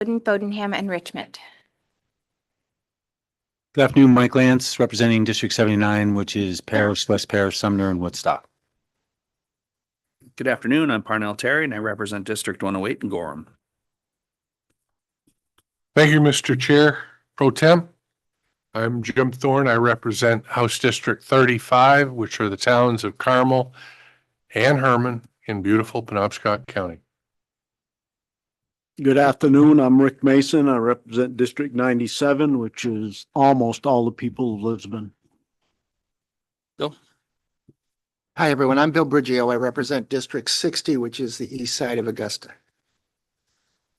Bodenham, and Richmond. Good afternoon, Mike Lance, representing District 79, which is Paris, West Paris, Sumner, and Woodstock. Good afternoon. I'm Parnell Terry, and I represent District 108 in Gorham. Thank you, Mr. Chair Pro Tem. I'm Jim Thorne. I represent House District 35, which are the towns of Carmel and Herman in beautiful Penobscot County. Good afternoon. I'm Rick Mason. I represent District 97, which is almost all the people of Lisbon. Bill? Hi, everyone. I'm Bill Briggio. I represent District 60, which is the east side of Augusta.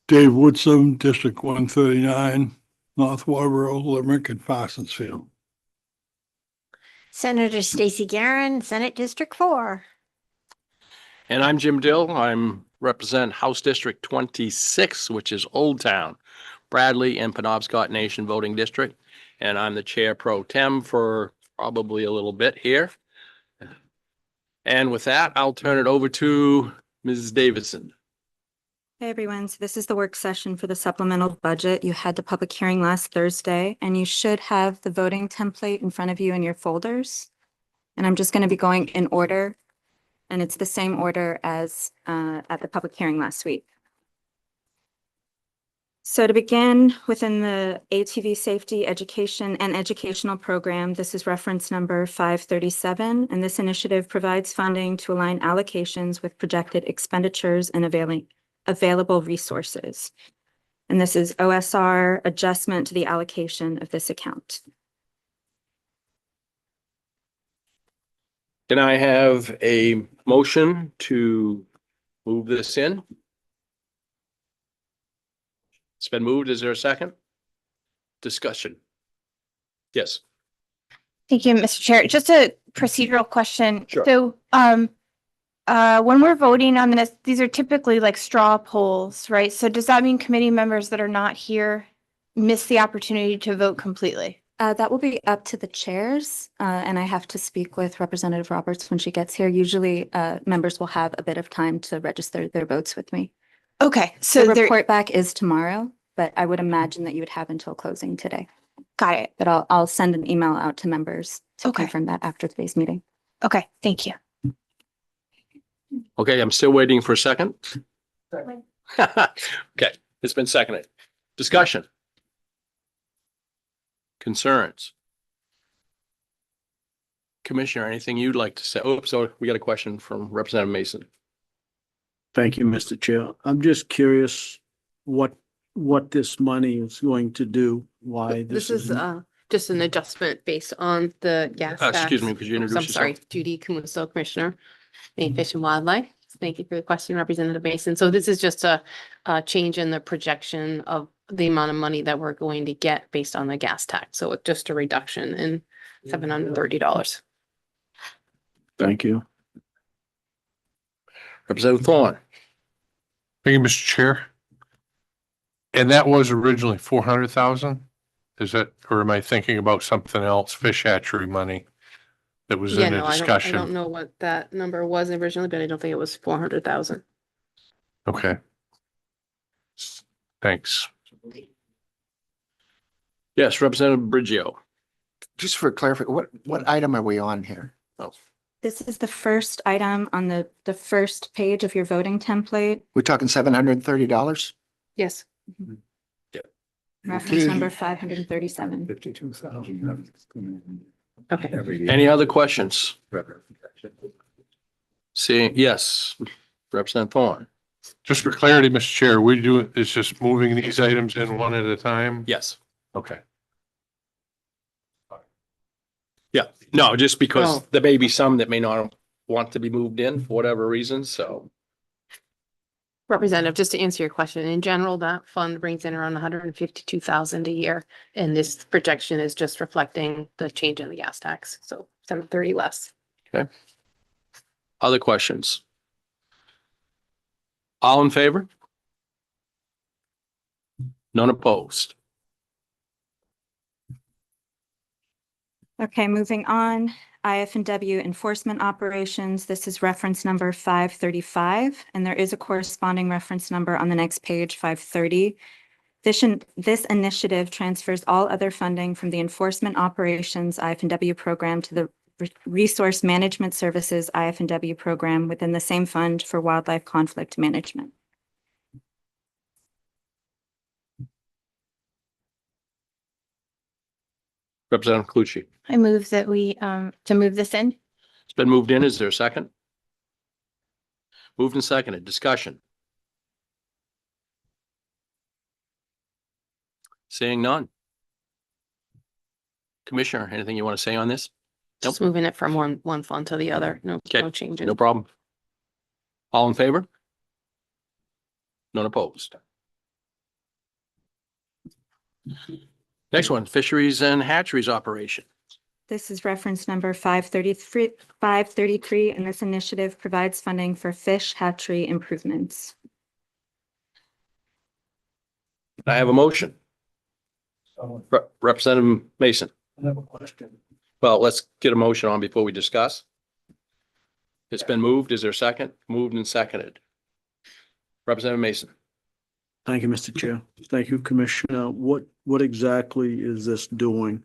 Dave Woodson, District 139, North Warborough, Limerick, and Parsonsfield. Senator Stacey Guerin, Senate District 4. And I'm Jim Dill. I'm represent House District 26, which is Old Town, Bradley, and Penobscot Nation voting district. And I'm the chair pro tem for probably a little bit here. And with that, I'll turn it over to Mrs. Davidson. Hey everyone, so this is the work session for the supplemental budget. You had the public hearing last Thursday and you should have the voting template in front of you in your folders. And I'm just going to be going in order, and it's the same order as at the public hearing last week. So to begin, within the ATV safety education and educational program, this is reference number 537, and this initiative provides funding to align allocations with projected expenditures and available resources. And this is OSR adjustment to the allocation of this account. Can I have a motion to move this in? It's been moved. Is there a second? Discussion. Yes. Thank you, Mr. Chair. Just a procedural question. Sure. So, when we're voting on this, these are typically like straw polls, right? So does that mean committee members that are not here miss the opportunity to vote completely? That will be up to the chairs, and I have to speak with Representative Roberts when she gets here. Usually, members will have a bit of time to register their votes with me. Okay, So so the report back is tomorrow, but I would imagine that you would have until closing today. got it. But I'll send an email out to members to Okay. confirm that after today's meeting. Okay, thank you. Okay, I'm still waiting for a second. Okay, it's been seconded. Discussion. Concerns. Commissioner, anything you'd like to say? Oh, so we got a question from Representative Mason. Thank you, Mr. Chair. I'm just curious what this money is going to do, why This is just an adjustment based on the gas tax. Excuse me, could you introduce I'm sorry, yourself? Judy Kumuso, Commissioner, Maine Fish and Wildlife. Thank you for the question, Representative Mason. So this is just a change in the projection of the amount of money that we're going to get based on the gas tax. So it's just a reduction in $730. Thank you. Representative Thorne. Thank you, Mr. Chair. And that was originally 400,000? Is that, or am I thinking about something else, fish hatchery money that was Yeah, in the no, I discussion? don't know what that number was originally, but I don't think it was 400,000. Okay. Thanks. Yes, Representative Briggio. Just for clarification, what item are we on here? Oh, This is the first item on the first page of your voting template, We're talking $730? Yes. reference number 537. 52,000. Okay. any other questions? Seeing, yes, Representative Thorne. Just for clarity, Mr. Chair, it's just moving these items in one at a time? Yes. Okay. Yeah, no, just because Oh. there may be some that may not want to be moved in for whatever reason, so. Representative, just to answer your question, in general, that fund brings in around 152,000 a year. And this projection is just reflecting the change in the gas tax. So 730 less. Other questions? All in favor? None opposed. Okay, moving on. IF&W enforcement operations. This is reference number 535, and there is a corresponding reference number on the next page, 530. This initiative transfers all other funding from the Enforcement Operations IF&W program to the Resource Management Services IF&W program within the same fund for wildlife conflict management. Representative Clucci. I move that we, to move this in. It's been moved in. Is there a second? Moved and seconded. Discussion. Seeing none. Commissioner, anything you want to say on this? Just moving it from one fund to the other. No, Okay. no changes. No problem. All in favor? None opposed. Next one, fisheries and hatcheries operation. This is reference number 533, and this initiative provides funding for fish hatchery improvements. I have a motion. Representative Mason. I have a question. Well, let's get a motion on before we discuss. It's been moved. Is there a second? Moved and seconded. Representative Mason. Thank you, Mr. Chair. Thank you, Commissioner. What exactly is this doing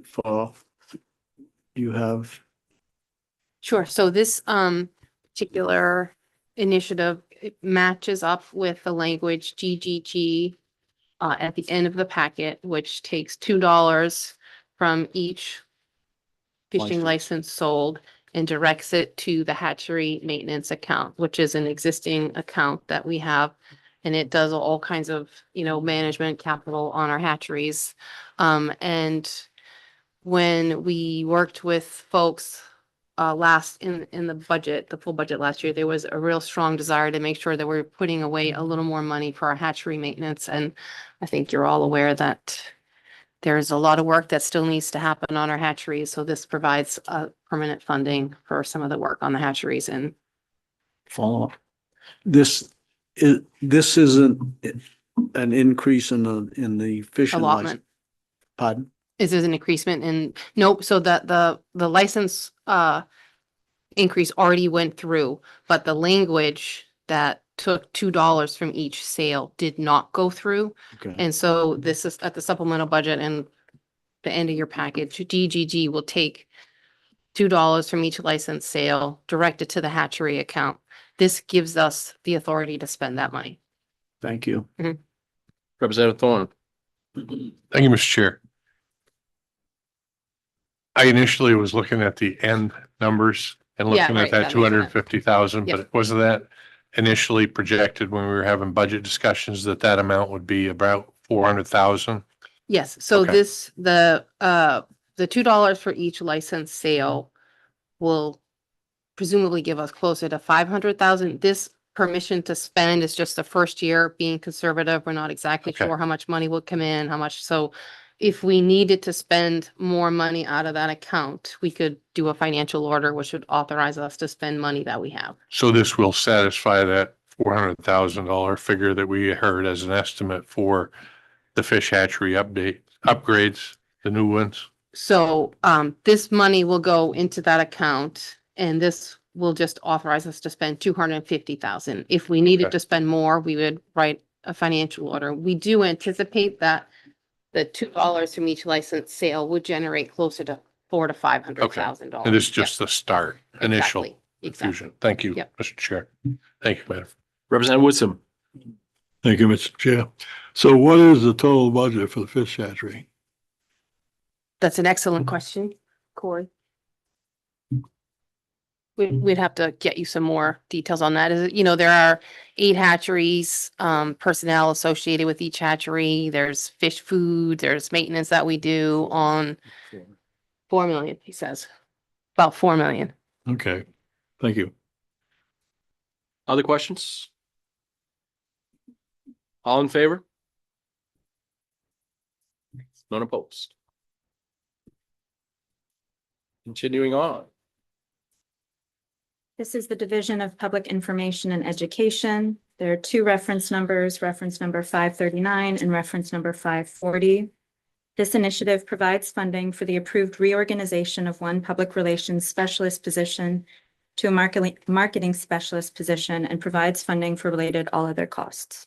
for? You have, Sure. So this particular initiative, it matches up with the language GGG at the end of the packet, which takes $2 from each fishing license sold and directs it to the hatchery maintenance account, which is an existing account that we have. And it does all kinds of, management capital on our hatcheries. And when we worked with folks last in the budget, the full budget last year, there was a real strong desire to make sure that we're putting away a little more money for our hatchery maintenance. And I think you're all aware that there's a lot of work that still needs to happen on our hatcheries. So this provides permanent funding for some of the work on the hatcheries and follow up. This isn't an increase in the fishing license. allotment. Pardon? Is an increasement in, nope, so that the license increase already went through, but the language that took $2 from each sale did not go through. Okay. And so this is at the supplemental budget and the end of your package, DGG will take $2 from each license sale, direct it to the hatchery account. This gives us the authority to spend that money. Thank you. Representative Thorne. Thank you, Mr. Chair. I initially was looking at the end numbers and Yeah, looking right, at that that makes 250,000, Yep. but wasn't that initially projected when we were having budget discussions that amount would be about 400,000? Yes, so Okay. the $2 for each license sale will presumably give us closer to 500,000. This permission to spend is just the first year being conservative. We're not exactly Okay. sure how much money will come in, how much. So if we needed to spend more money out of that account, we could do a financial order, which would authorize us to spend money that we have. So this will satisfy that $400,000 figure that we heard as an estimate for the fish hatchery upgrades, the new ones? So this money will go into that account and this will just authorize us to spend 250,000. If we needed Okay. to spend more, we would write a financial order. We do anticipate that the $2 from each license sale would generate closer to $400,000 to $500,000. And this is just the start, initial Exactly. infusion. Thank you, Yep. Mr. Chair. Thank you, Madam. Representative Woodson. Thank you, Mr. Chair. So what is the total budget for the fish hatchery? That's an excellent question, Corey. We'd have to get you some more details on that. There are 8 hatcheries, personnel associated with each hatchery. There's fish food, there's maintenance that we do on 4 million, he says. About 4 million. Okay, thank you. Other questions? All in favor? None opposed. Continuing on. This is the Division of Public Information and Education. There are 2 reference numbers, reference number 539 and reference number 540. This initiative provides funding for the approved reorganization of one public relations specialist position to a marketing specialist position and provides funding for related all other costs.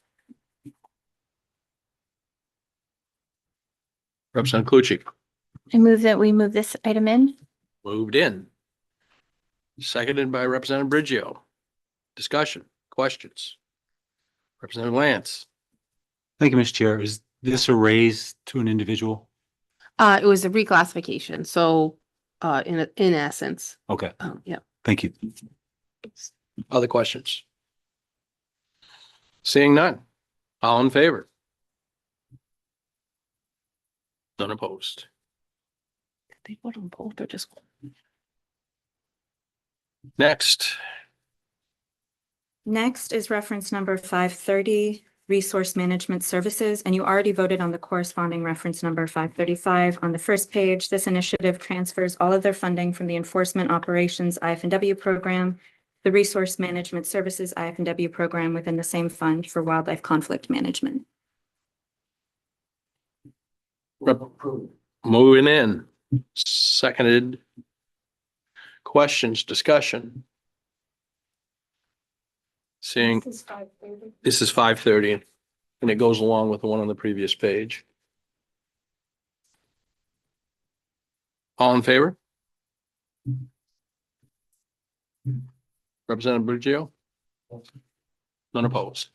Representative Clucci, I move that we move this item in. moved in. Seconded by Representative Brigio. Discussion, questions? Representative Lance, Thank you, Mr. Chair. Is this a raise to an individual? It was a reclassification, so, in essence, Okay, yeah. thank you. other questions? Seeing none. All in favor? None opposed. Did they vote on both or just? Next, Next is reference number 530, Resource Management Services, and you already voted on the corresponding reference number 535. On the first page, this initiative transfers all of their funding from the Enforcement Operations IF&W program, the Resource Management Services IF&W program within the same fund for wildlife conflict management. moving in. Seconded. Questions, discussion? Seeing, this is 530 and it goes along with the one on the previous page. All in favor? Representative Brigio? None opposed.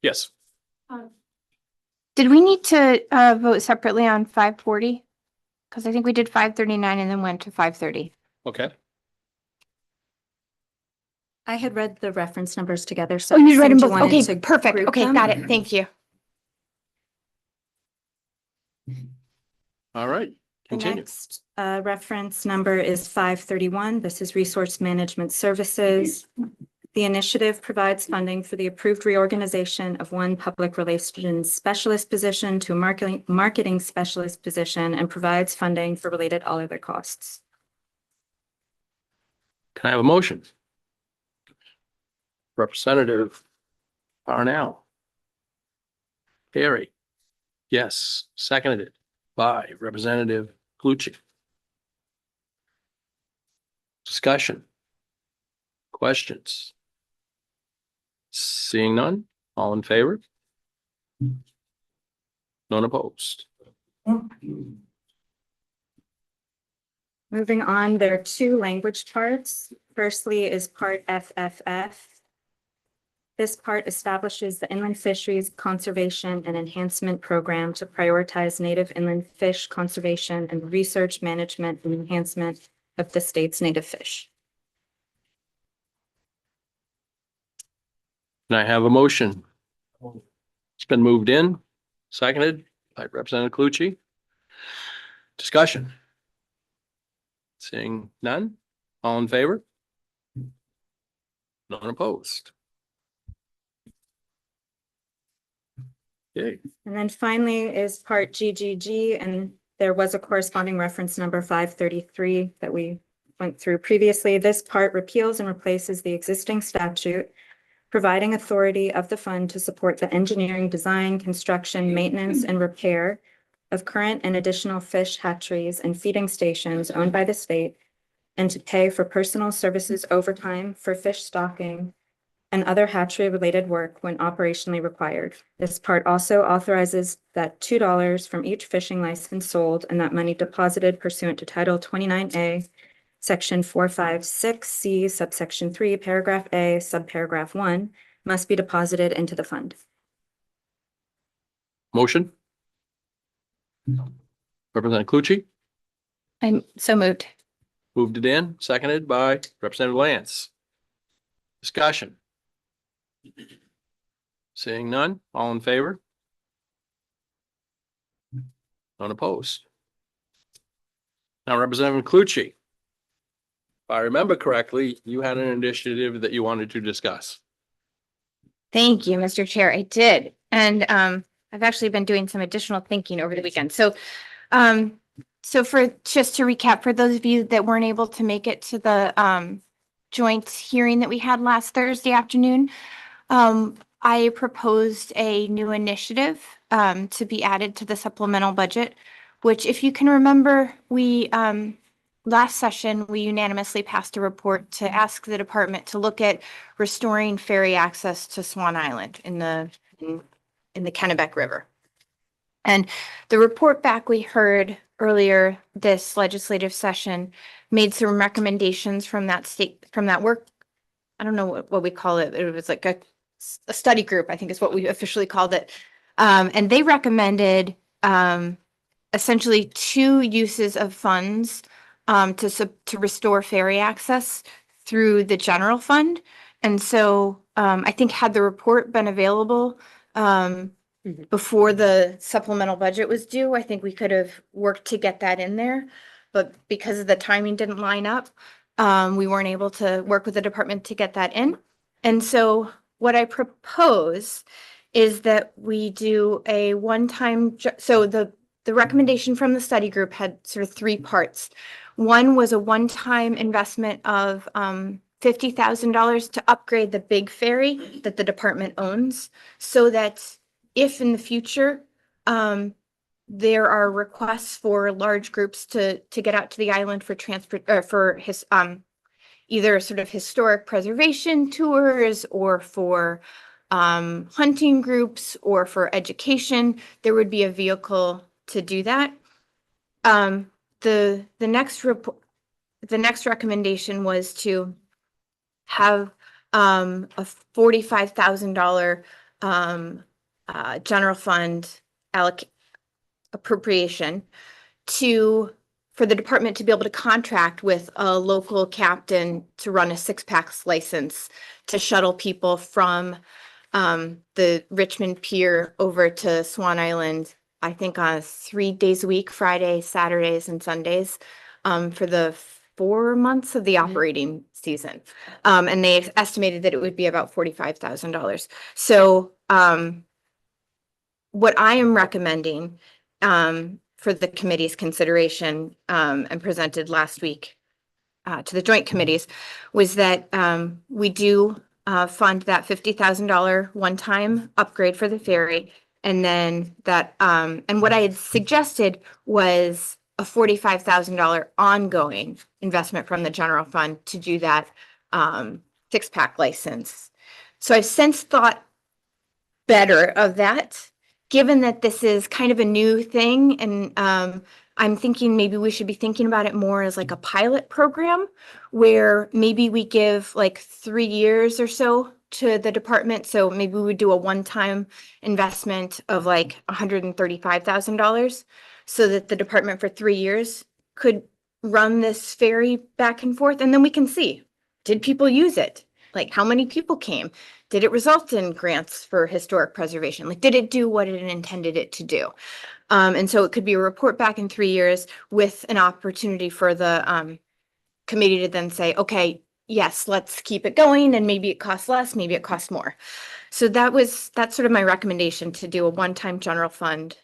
Yes, Did we need to vote separately on 540? Because I think we did 539 and then went to 530. okay. I had read the reference numbers together, so. Oh, you read them seemed you both. wanted Okay, to perfect. group Okay, them. got it. Thank you. All right, The continue. next reference number is 531. This is Resource Management Services. The initiative provides funding for the approved reorganization of one public relations specialist position to a marketing specialist position and provides funding for related all other costs. Can I have a motion? Representative Parnell. Carey. Yes, seconded by Representative Clucci. Discussion. Questions? Seeing none, all in favor? None opposed. Moving on, there are two language parts. Firstly is part FFF. This part establishes the Inland Fisheries Conservation and Enhancement Program to prioritize native inland fish conservation and research, management, and enhancement of the state's native fish. Can I have a motion? It's been moved in, seconded by Representative Clucci. Discussion. Seeing none, all in favor? None opposed. Okay, And then finally is part GGG, and there was a corresponding reference number 533 that we went through previously. This part repeals and replaces the existing statute, providing authority of the fund to support the engineering, design, construction, maintenance, and repair of current and additional fish hatcheries and feeding stations owned by the state, and to pay for personal services overtime for fish stocking and other hatchery-related work when operationally required. This part also authorizes that $2 from each fishing license sold and that money deposited pursuant to Title 29A, Section 456C, subsection 3, paragraph A, subparagraph 1, must be deposited into the fund. motion? Representative Clucci, I'm so moved. moved it in, seconded by Representative Lance. Discussion. Seeing none, all in favor? None opposed. Now, Representative Clucci. If I remember correctly, you had an initiative that you wanted to discuss. Thank you, Mr. Chair. I did. And I've actually been doing some additional thinking over the weekend. So for just to recap, for those of you that weren't able to make it to the joint hearing that we had last Thursday afternoon, I proposed a new initiative to be added to the supplemental budget, which, if you can remember, we last session, we unanimously passed a report to ask the department to look at restoring ferry access to Swan Island in the Kennebec River. And the report back we heard earlier this legislative session made some recommendations from that work. I don't know what we call it. It was like a study group, I think is what we officially called it. And they recommended essentially two uses of funds to restore ferry access through the general fund. And so I think had the report been available before the supplemental budget was due, I think we could have worked to get that in there. But because of the timing didn't line up, we weren't able to work with the department to get that in. And so what I propose is that we do a one-time, so the recommendation from the study group had sort of three parts. One was a one-time investment of $50,000 to upgrade the big ferry that the department owns, so that if in the future there are requests for large groups to get out to the island for transport or for his either sort of historic preservation tours or for hunting groups or for education, there would be a vehicle to do that. The next recommendation was to have a $45,000 general fund appropriation for the department to be able to contract with a local captain to run a six-packs license to shuttle people from the Richmond Pier over to Swan Island, I think on 3 days a week, Fridays, Saturdays, and Sundays, for the 4 months of the operating season. And they estimated that it would be about $45,000. So what I am recommending for the committee's consideration and presented last week to the joint committees was that we do fund that $50,000 one-time upgrade for the ferry. And then that, and what I had suggested was a $45,000 ongoing investment from the general fund to do that six-pack license. So I've since thought better of that, given that this is kind of a new thing, and I'm thinking maybe we should be thinking about it more as like a pilot program where maybe we give like 3 years or so to the department. So maybe we would do a one-time investment of like $135,000 so that the department for 3 years could run this ferry back and forth. And then we can see, did people use it? Like how many people came? Did it result in grants for historic preservation? Like, did it do what it intended it to do? And so it could be a report back in 3 years with an opportunity for the committee to then say, okay, yes, let's keep it going. And maybe it costs less, maybe it costs more. So that's sort of my recommendation, to do a one-time general fund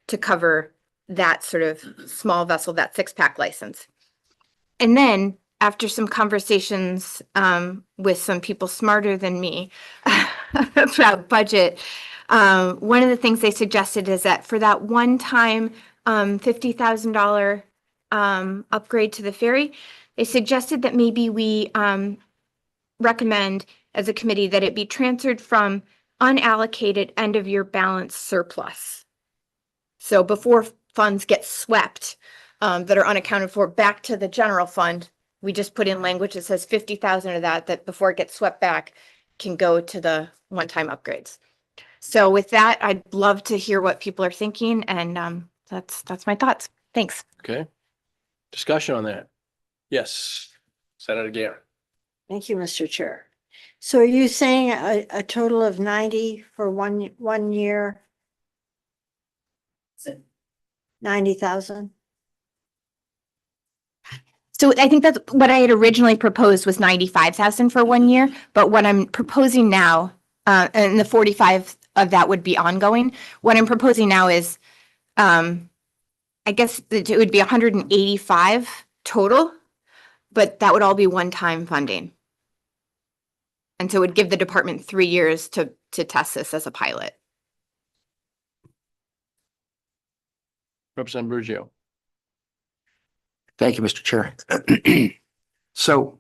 to cover that sort of small vessel, that six-pack license. And then after some conversations with some people smarter than me about budget, one of the things they suggested is that for that one-time $50,000 upgrade to the ferry, they suggested that maybe we recommend as a committee that it be transferred from unallocated end-of-year balance surplus. So before funds get swept that are unaccounted for back to the general fund, we just put in language that says 50,000 of that before it gets swept back can go to the one-time upgrades. So with that, I'd love to hear what people are thinking, and that's my thoughts. Thanks. Okay. Discussion on that. Yes, Senator Garrett. Thank you, Mr. Chair. So are you saying a total of 90 for one year? 90,000? So I think that's what I had originally proposed was 95,000 for 1 year, but what I'm proposing now, and the 45 of that would be ongoing. What I'm proposing now is, I guess it would be 185 total, but that would all be one-time funding. And so it would give the department 3 years to test this as a pilot. Representative Burgio. Thank you, Mr. Chair. So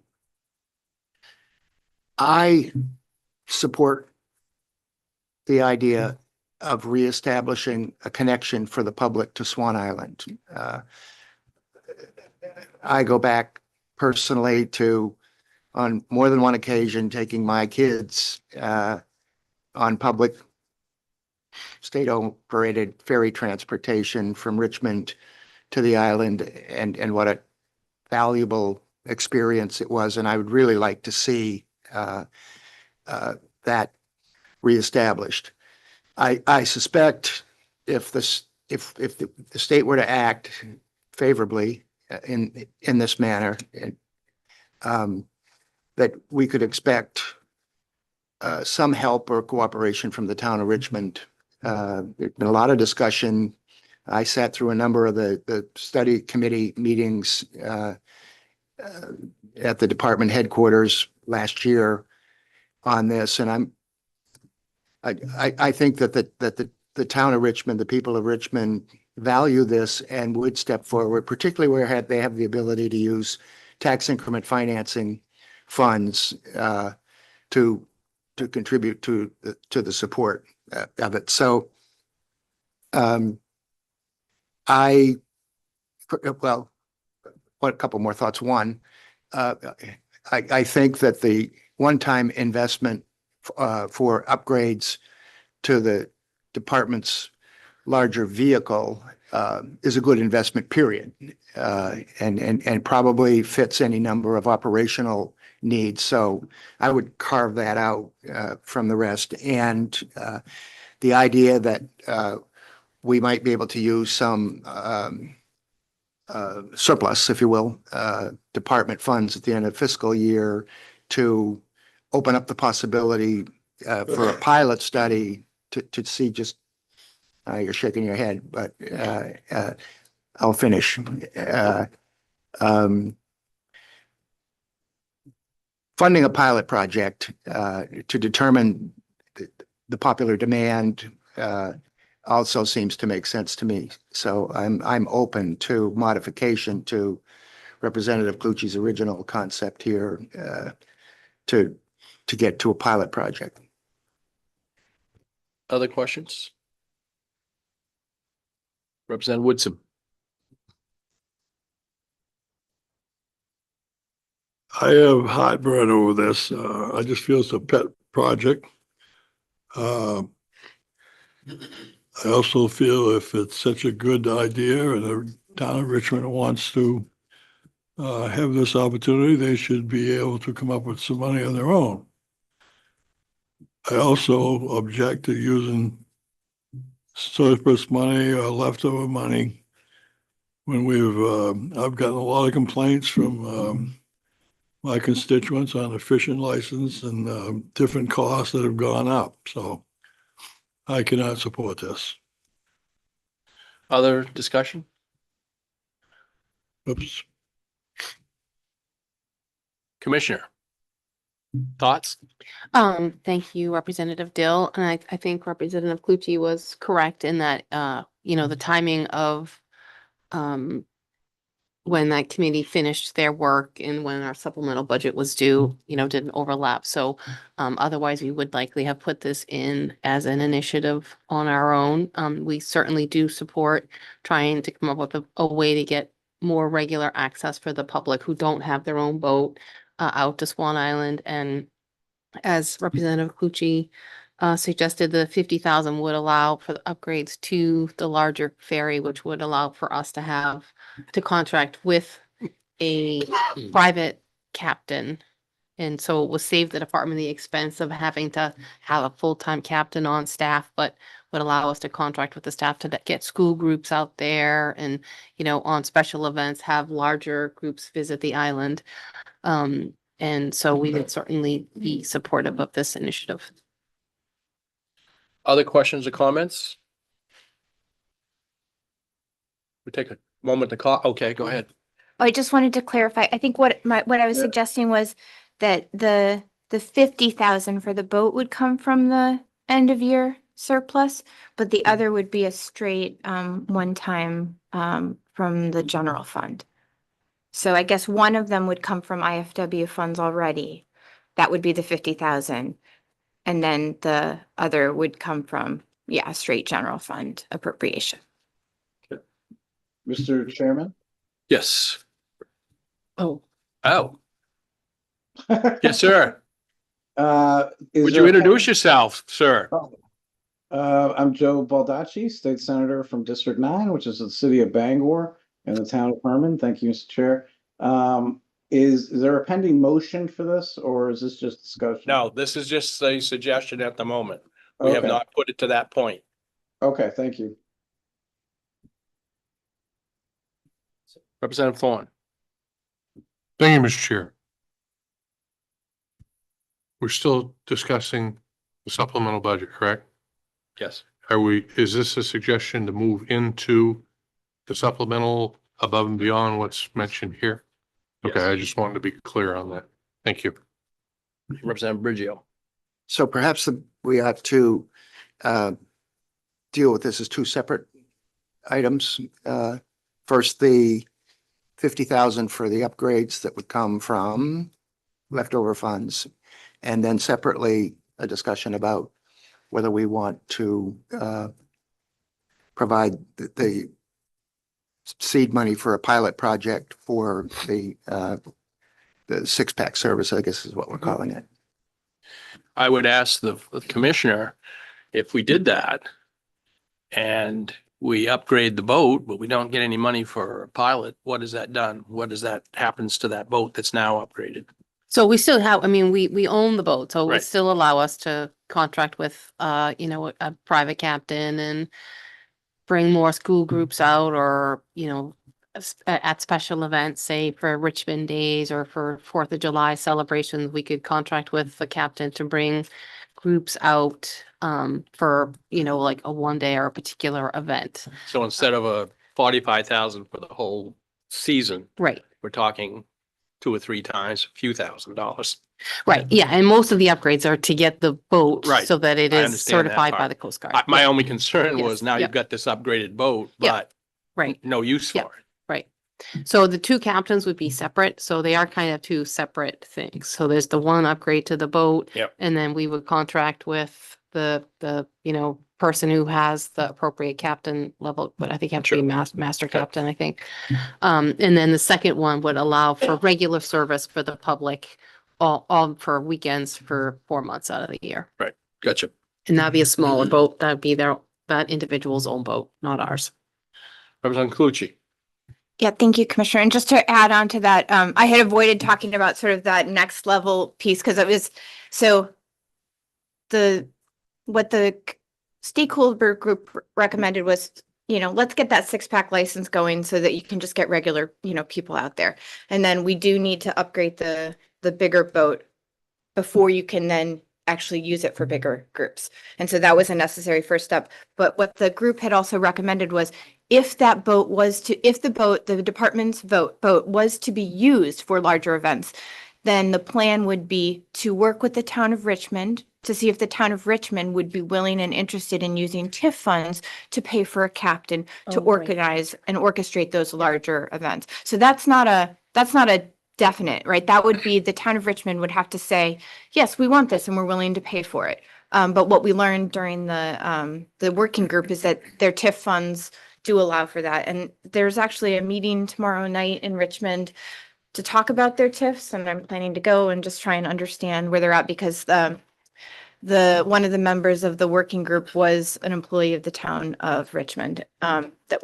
I support the idea of reestablishing a connection for the public to Swan Island. I go back personally to, on more than one occasion, taking my kids on public state-operated ferry transportation from Richmond to the island, and what a valuable experience it was. And I would really like to see that reestablished. I suspect if the state were to act favorably in this manner, that we could expect some help or cooperation from the town of Richmond. There's been a lot of discussion. I sat through a number of the study committee meetings at the department headquarters last year on this, and I think that the town of Richmond, the people of Richmond value this and would step forward, particularly where they have the ability to use tax increment financing funds to contribute to the support of it. So well, a couple more thoughts. One, I think that the one-time investment for upgrades to the department's larger vehicle is a good investment, period, and probably fits any number of operational needs. So I would carve that out from the rest. And the idea that we might be able to use some surplus, if you will, department funds at the end of fiscal year to open up the possibility for a pilot study to see just, you're shaking your head, but I'll finish. Funding a pilot project to determine the popular demand also seems to make sense to me. So I'm open to modification to Representative Clucci's original concept here to get to a pilot project. Other questions? Representative Woodson. I have heartburn over this. I just feel it's a pet project. I also feel if it's such a good idea and the town of Richmond wants to have this opportunity, they should be able to come up with some money on their own. I also object to using surplus money or leftover money when I've gotten a lot of complaints from my constituents on the fishing license and different costs that have gone up. So I cannot support this. Other discussion? Oops. Commissioner, thoughts? Thank you, Representative Dill. And I think Representative Clucci was correct in that, the timing of, when that committee finished their work and when our supplemental budget was due, didn't overlap. So, otherwise we would likely have put this in as an initiative on our own. We certainly do support trying to come up with a way to get more regular access for the public who don't have their own boat out to Swan Island. And as Representative Clucci suggested, the 50,000 would allow for the upgrades to the larger ferry, which would allow for us to contract with a private captain. And so it will save the department the expense of having to have a full-time captain on staff, but would allow us to contract with the staff to get school groups out there and, on special events, have larger groups visit the island. And so we would certainly be supportive of this initiative. Other questions or comments? We take a moment to call. Okay, go ahead. I just wanted to clarify. I think what I was suggesting was that the 50,000 for the boat would come from the end of year surplus, but the other would be a straight one time from the general fund. So I guess one of them would come from IFW funds already. That would be the 50,000. And then the other would come from yeah, straight general fund appropriation. Mr. Chairman? Yes. Oh, Oh, yes, sir. Is Would there you a introduce pending- yourself, sir? I'm Joe Baldacci, State Senator from District 9, which is the city of Bangor and the town of Herman. Thank you, Mr. Chair. Is there a pending motion for this, or is this just discussion? No, this is just a suggestion at the moment. We have Okay. not put it to that point. Okay, thank you. Representative Thorn. Thank you, Mr. Chair. We're still discussing the supplemental budget, correct? Yes. Is this a suggestion to move into the supplemental above and beyond what's mentioned here? Okay, Yes. I just wanted to be clear on that. Thank you. Representative Bridgio. So perhaps we have to deal with this as two separate items. First, the 50,000 for the upgrades that would come from leftover funds. And then separately, a discussion about whether we want to provide the seed money for a pilot project for the six-pack service, I guess is what we're calling it. I would ask the commissioner if we did that and we upgrade the boat, but we don't get any money for a pilot, what is that done? What does that happens to that boat that's now upgraded? so we still have, I mean, we own the boat, so it would Right. still allow us to contract with, you know, a private captain and bring more school groups out or, you know, at special events, say for Richmond Days or for 4th of July celebrations, we could contract with the captain to bring groups out for, you know, like a one day or a particular event. So instead of a 45,000 for the whole season, Right, we're talking 2 or 3 times, a few $1,000s. right. Yeah, and most of the upgrades are to get the boat Right. so that it I is understand that certified by part. the Coast Guard. My Yeah, only concern Yes, was now you've yep. got this upgraded boat, Yep. but Right. no use Yep. for it. Right. So the two captains would be separate. So they are kind of two separate things. So there's the one upgrade to the boat. Yep. And then we would contract with the, you know, person who has the appropriate captain level, but I think you have to be Sure. master Okay. captain, I think. And then the second one would allow for regular service for the public all for weekends for 4 months out of the year. Gotcha. And that'd be a smaller boat. That'd be that individual's own boat, not ours. Representative Clucci. Yeah, thank you, Commissioner. And just to add on to that, I had avoided talking about sort of that next level piece because it was, so what the stakeholder group recommended was, you know, let's get that six-pack license going so that you can just get regular, you know, people out there. And then we do need to upgrade the bigger boat before you can then actually use it for bigger groups. And so that was a necessary first step. But what the group had also recommended was if that boat was to, if the boat, the department's boat was to be used for larger events, then the plan would be to work with the town of Richmond to see if the town of Richmond would be willing and interested in using TIF funds to pay for a captain to Oh, right. organize and orchestrate those larger events. So that's not a definite, right? That would be the town of Richmond would have to say, yes, we want this and we're willing to pay for it. But what we learned during the working group is that their TIF funds do allow for that. And there's actually a meeting tomorrow night in Richmond to talk about their TIFs, and I'm planning to go and just try and understand where they're at because one of the members of the working group was an employee of the town of Richmond that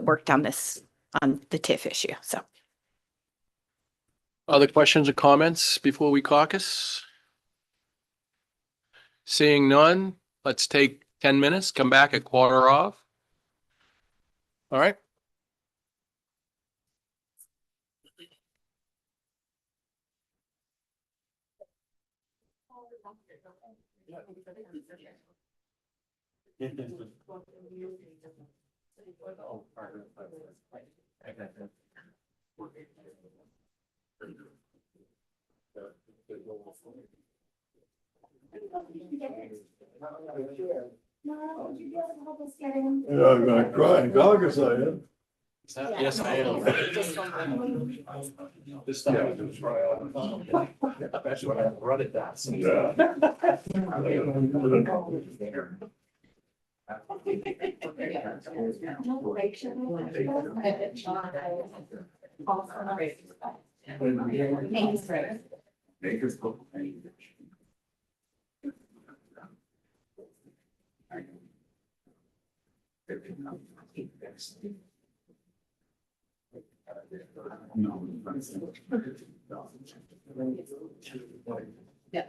worked on the TIF issue. So. Other questions or comments before we caucus? Seeing none, let's take 10 minutes, come back at 1:15. All right. Yeah, I'm gonna cry in August, I am. Yes, I am. This time. Especially when I run it down. Yeah. Yeah.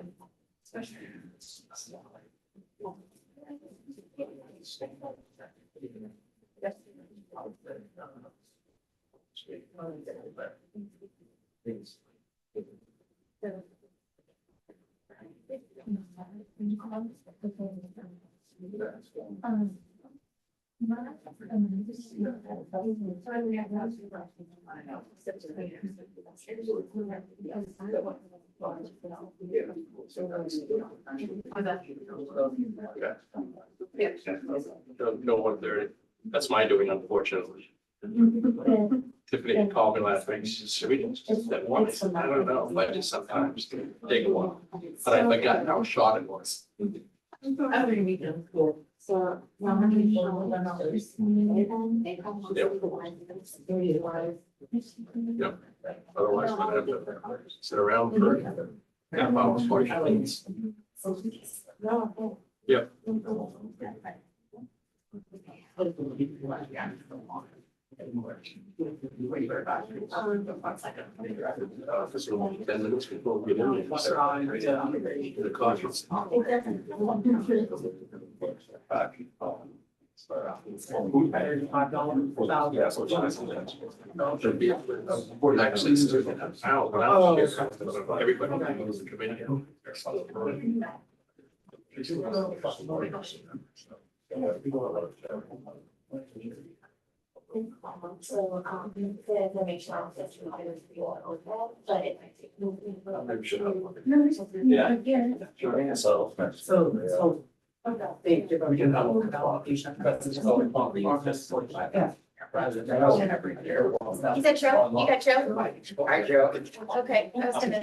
No 1:30. That's my doing, unfortunately. Tiffany called me last week. She said, we didn't just that one. I said, I don't know. I just sometimes take a while. But I forgot how short it was. So. Yep. Otherwise, I'm gonna have to sit around for half hour, 45 minutes. Yep. Office will 10 minutes before we get in. The conference. Yeah, so should be access to everybody knows the committee. So, the information on this, we can feel okay, but it might take. Yeah. So. We can have a allocation. That's just going on the office. Every year. Is that Joe? You got Joe? Hi, Joe. Okay, I was gonna.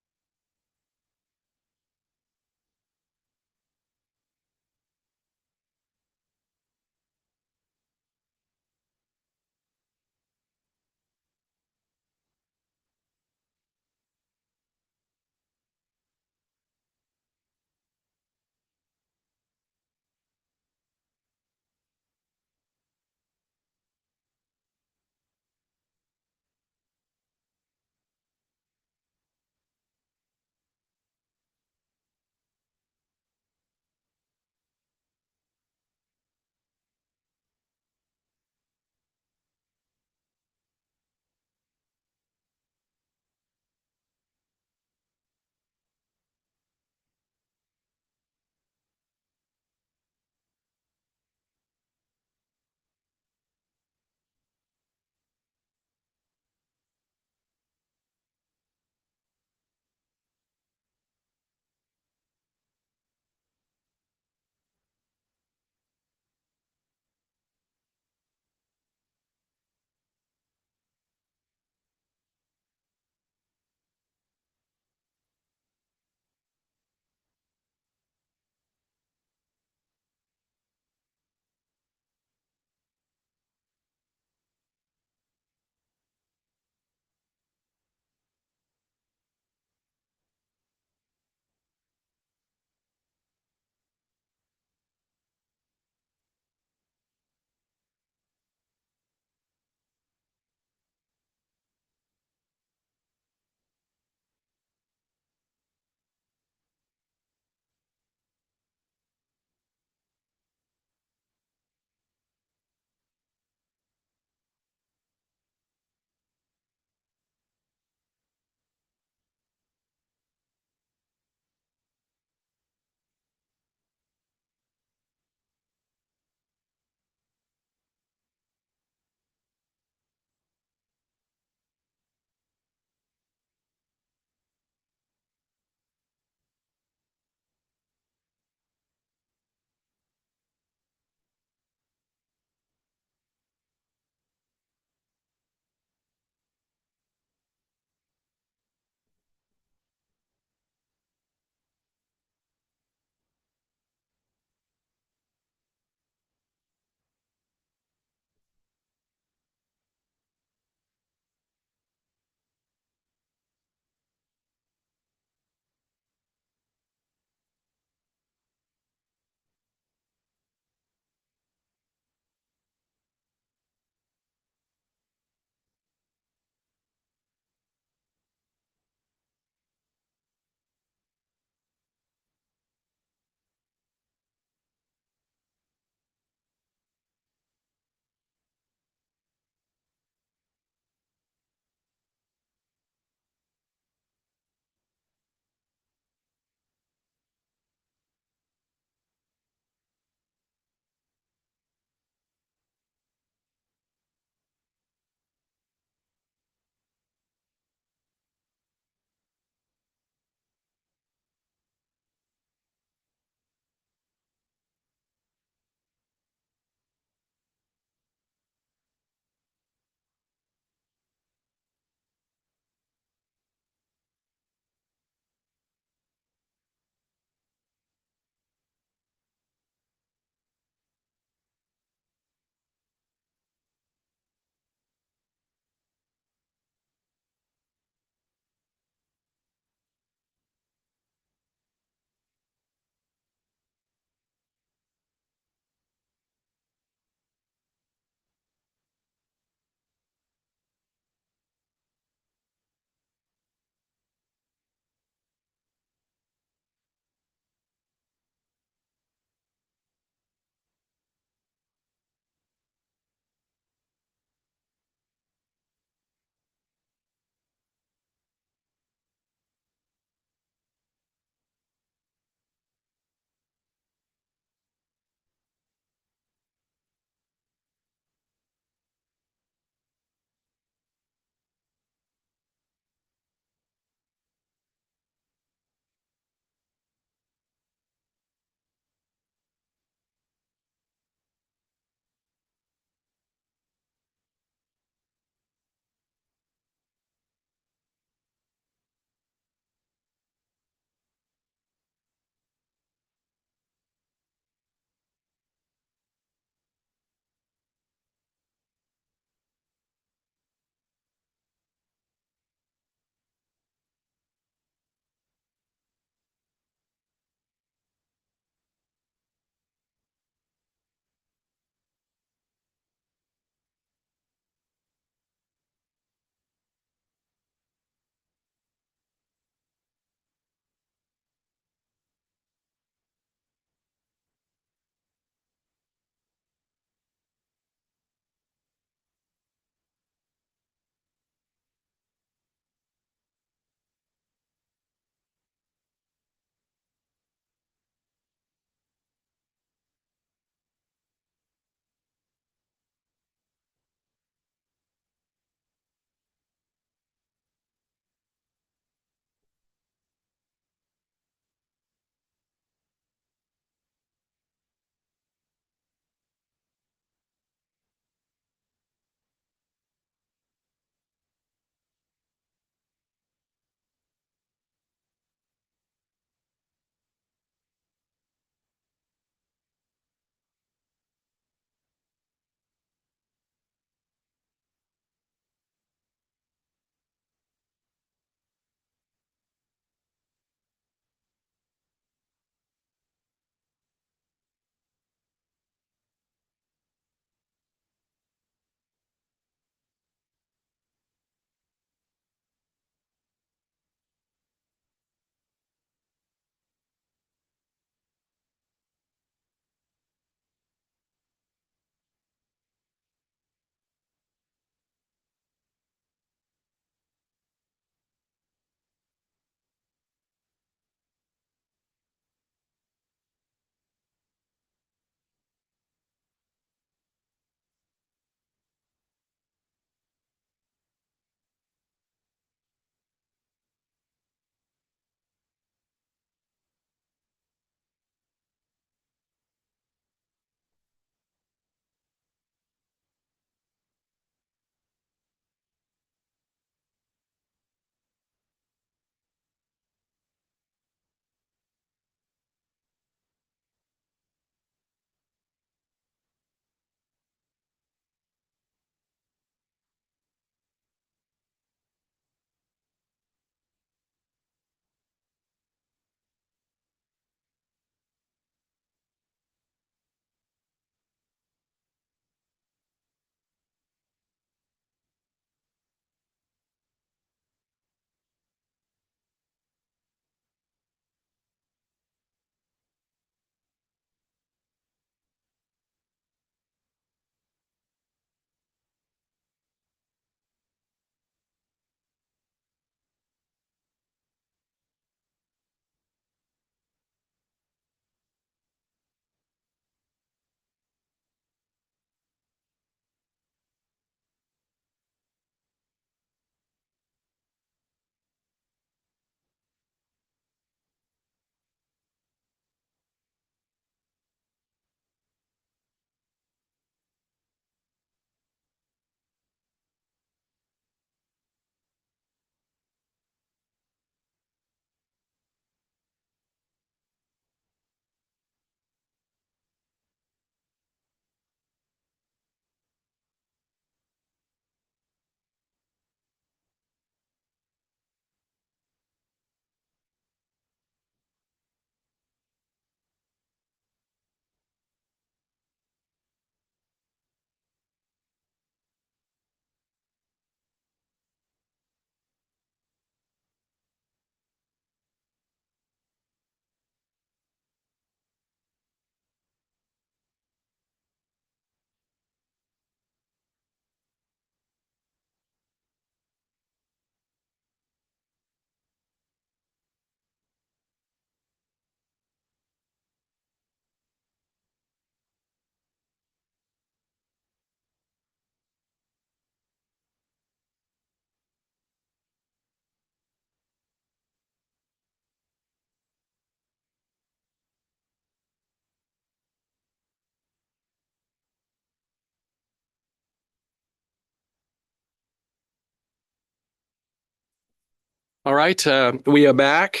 All right, we are back.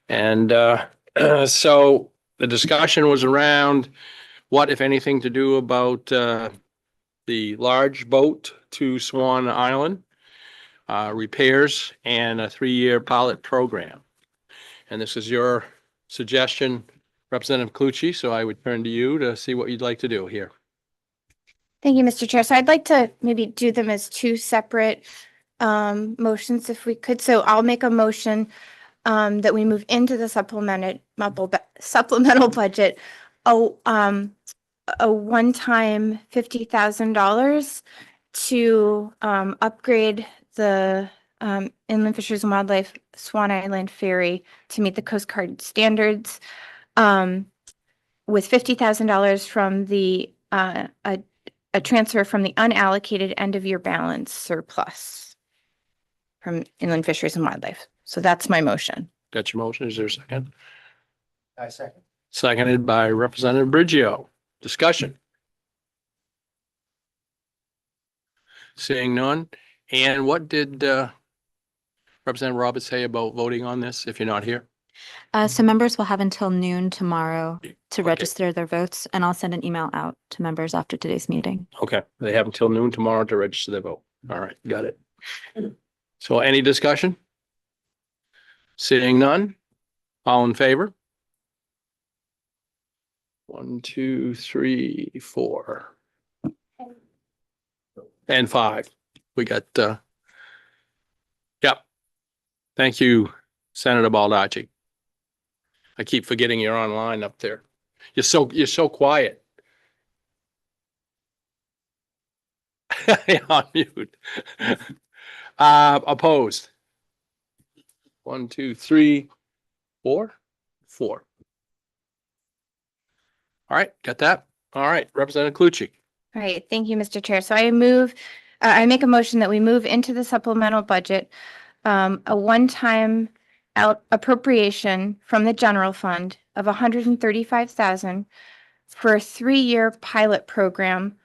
And so the discussion was around what, if anything, to do about the large boat to Swan Island, repairs, and a 3-year pilot program. And this is your suggestion, Representative Clucci, so I would turn to you to see what you'd like to do here. Thank you, Mr. Chair. So I'd like to maybe do them as two separate motions if we could. So I'll make a motion that we move into the supplemental budget a one-time $50,000 to upgrade the Inland Fisheries and Wildlife Swan Island Ferry to meet the Coast Guard standards, with $50,000 from the a transfer from the unallocated end-of-year balance surplus from Inland Fisheries and Wildlife. So that's my motion. Got your motion? Is there a second? I second. Seconded by Representative Brigio. Discussion. Seeing none. And what did Representative Roberts say about voting on this if you're not here? So members will have until noon tomorrow to Okay. register their votes, and I'll send an email out to members after today's meeting. Okay, they have until noon tomorrow to register their vote. All right, got it. So any discussion? Seeing none? All in favor? 1, 2, 3, 4. And 5. We got, yep. Thank you, Senator Baldacci. I keep forgetting you're online up there. You're so quiet. On mute. Opposed? 1, 2, 3, 4. 4. All right, got that? All right, Representative Clucci. All right, thank you, Mr. Chair. So I make a motion that we move into the supplemental budget a one-time appropriation from the general fund of $135,000 for a 3-year pilot program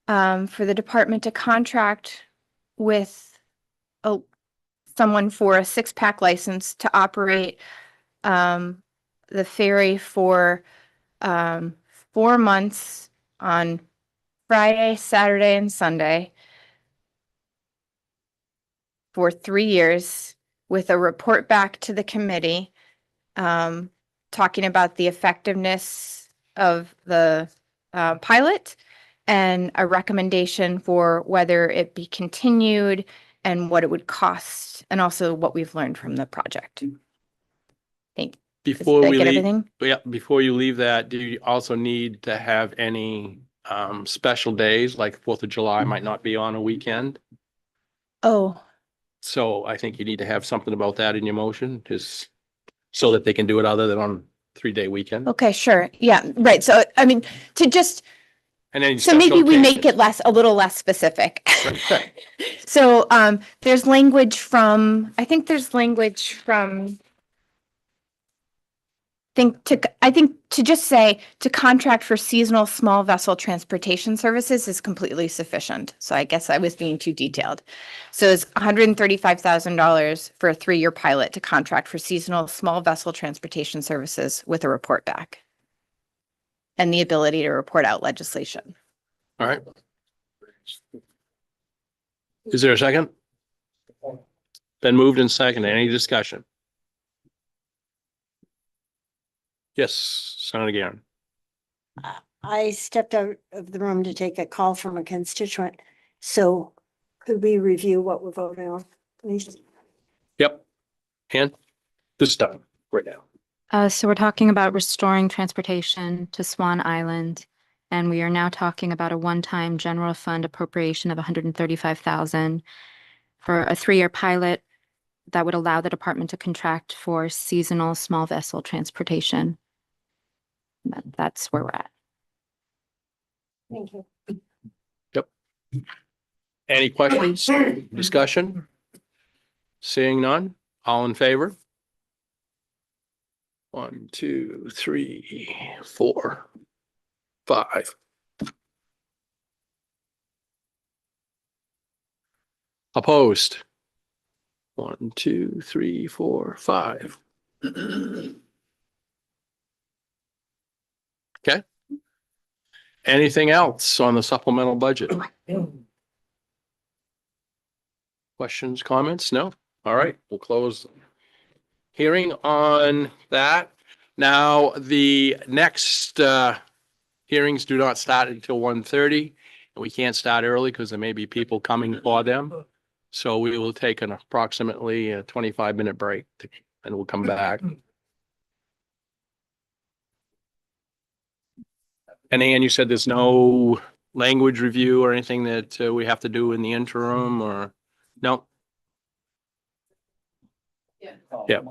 for the department to contract with someone for a 6-pack license to operate the ferry for 4 months on Friday, Saturday, and Sunday for 3 years, with a report back to the committee talking about the effectiveness of the pilot and a recommendation for whether it be continued and what it would cost, and also what we've learned from the project. Thank you. Before Did I we get leave, everything? yeah, before you leave that, do you also need to have any special days, like 4th of July might not be on a weekend? Oh, So I think you need to have something about that in your motion, just so that they can do it other than on 3-day weekend. okay, sure. Yeah, right. So, I mean, to just, And then so maybe we make it occasions. a little less specific. Right. So, there's language from, I think there's language from, I think to just say to contract for seasonal small vessel transportation services is completely sufficient. So I guess I was being too detailed. So it's $135,000 for a 3-year pilot to contract for seasonal small vessel transportation services with a report back and the ability to report out legislation. All right. Is there a second? Been moved and seconded. Any discussion? Yes, Senator Garen. I stepped out of the room to take a call from a constituent. So could we review what we're voting on, please? Yep. And this time, right now. So we're talking about restoring transportation to Swan Island, and we are now talking about a one-time general fund appropriation of $135,000 for a 3-year pilot that would allow the department to contract for seasonal small vessel transportation. That's where we're at. Thank you. Yep. Any questions, discussion? Seeing none, all in favor? 1, 2, 3, 4, 5. Opposed? 1, 2, 3, 4, 5. Okay. Anything else on the supplemental budget? Questions, comments? No? All right, we'll close hearing on that. Now, the next hearings do not start until 1:30. And we can't start early because there may be people coming for them. So we will take an approximately 25-minute break and we'll come back. And Ann, you said there's no language review or anything that we have to do in the interim or, no? Yeah.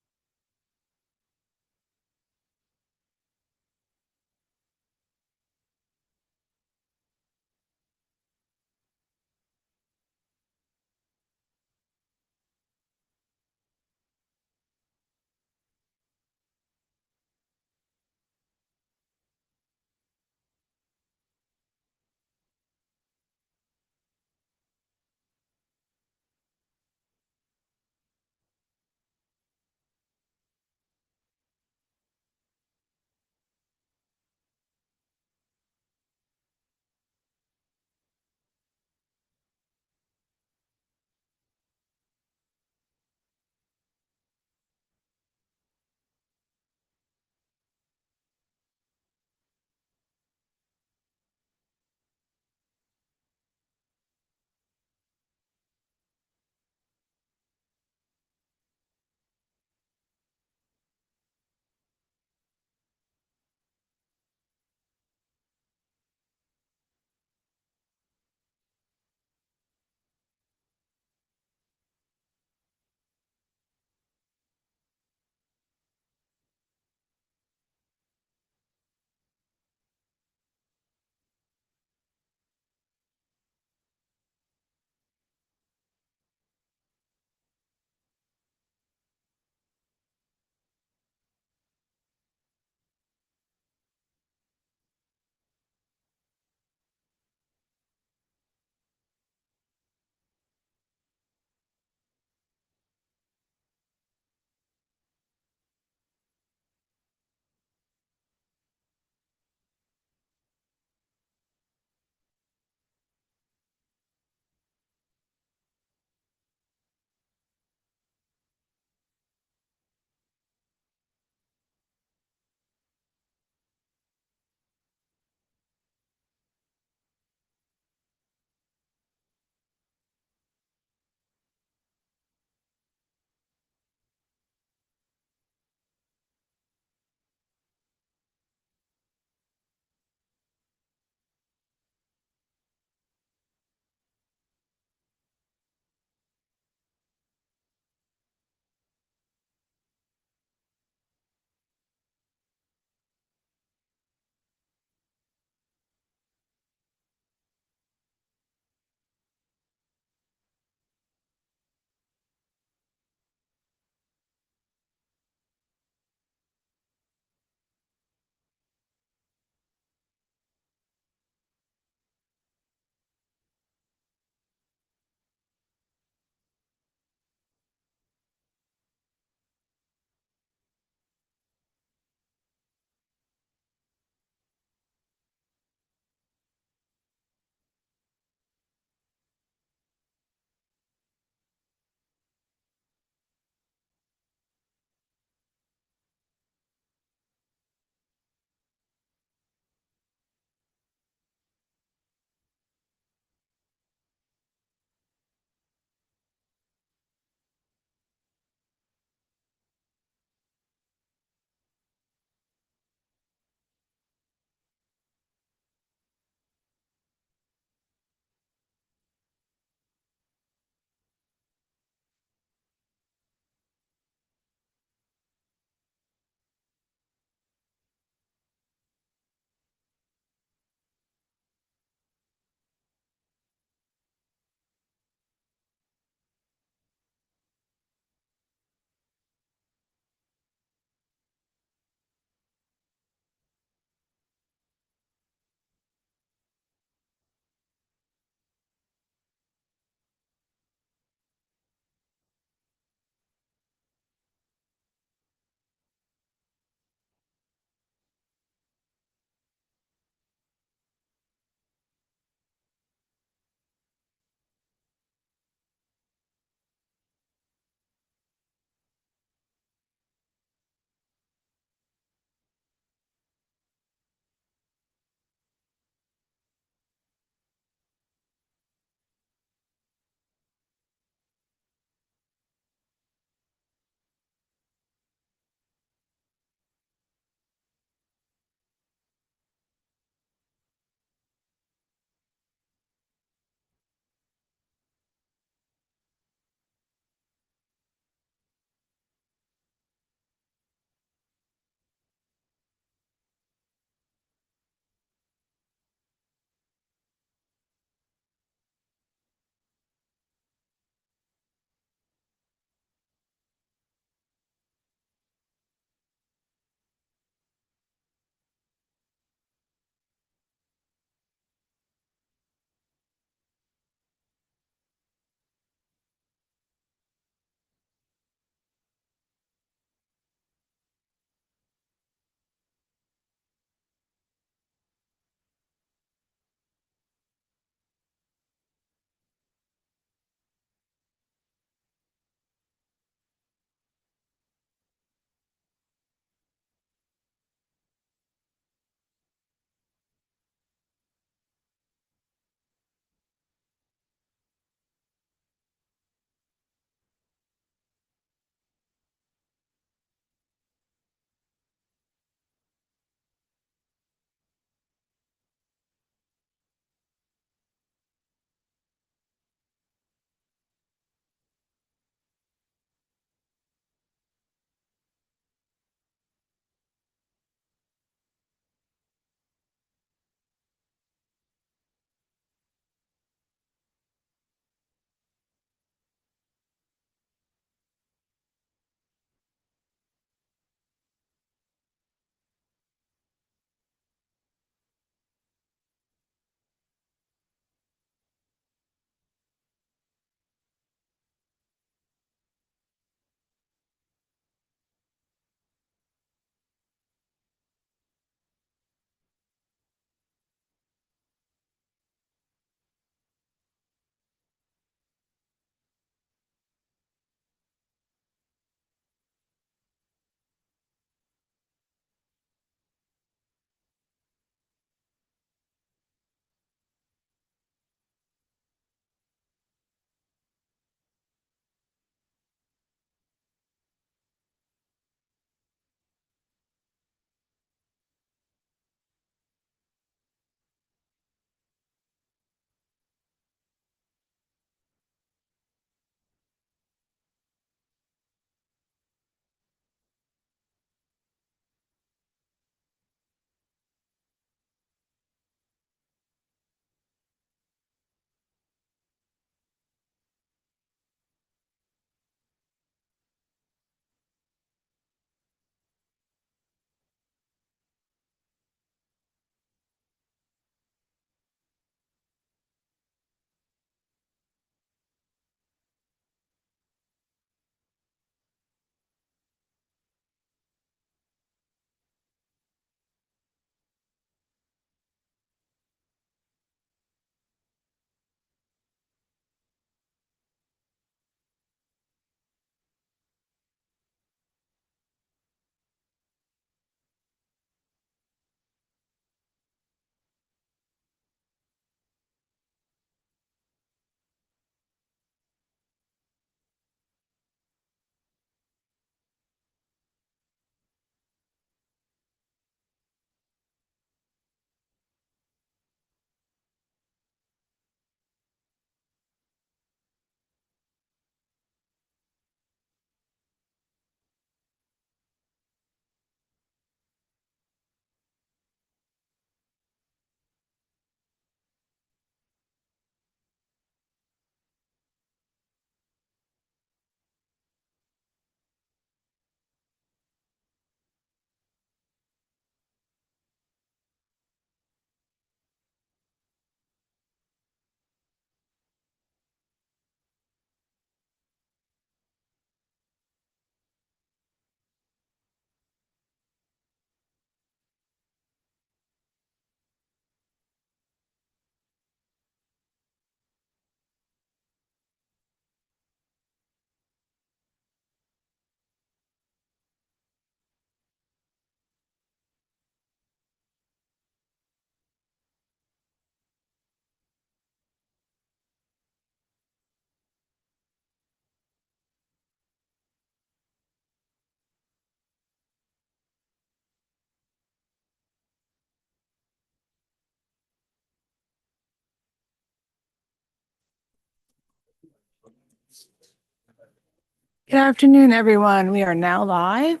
Good afternoon, everyone. We are now live.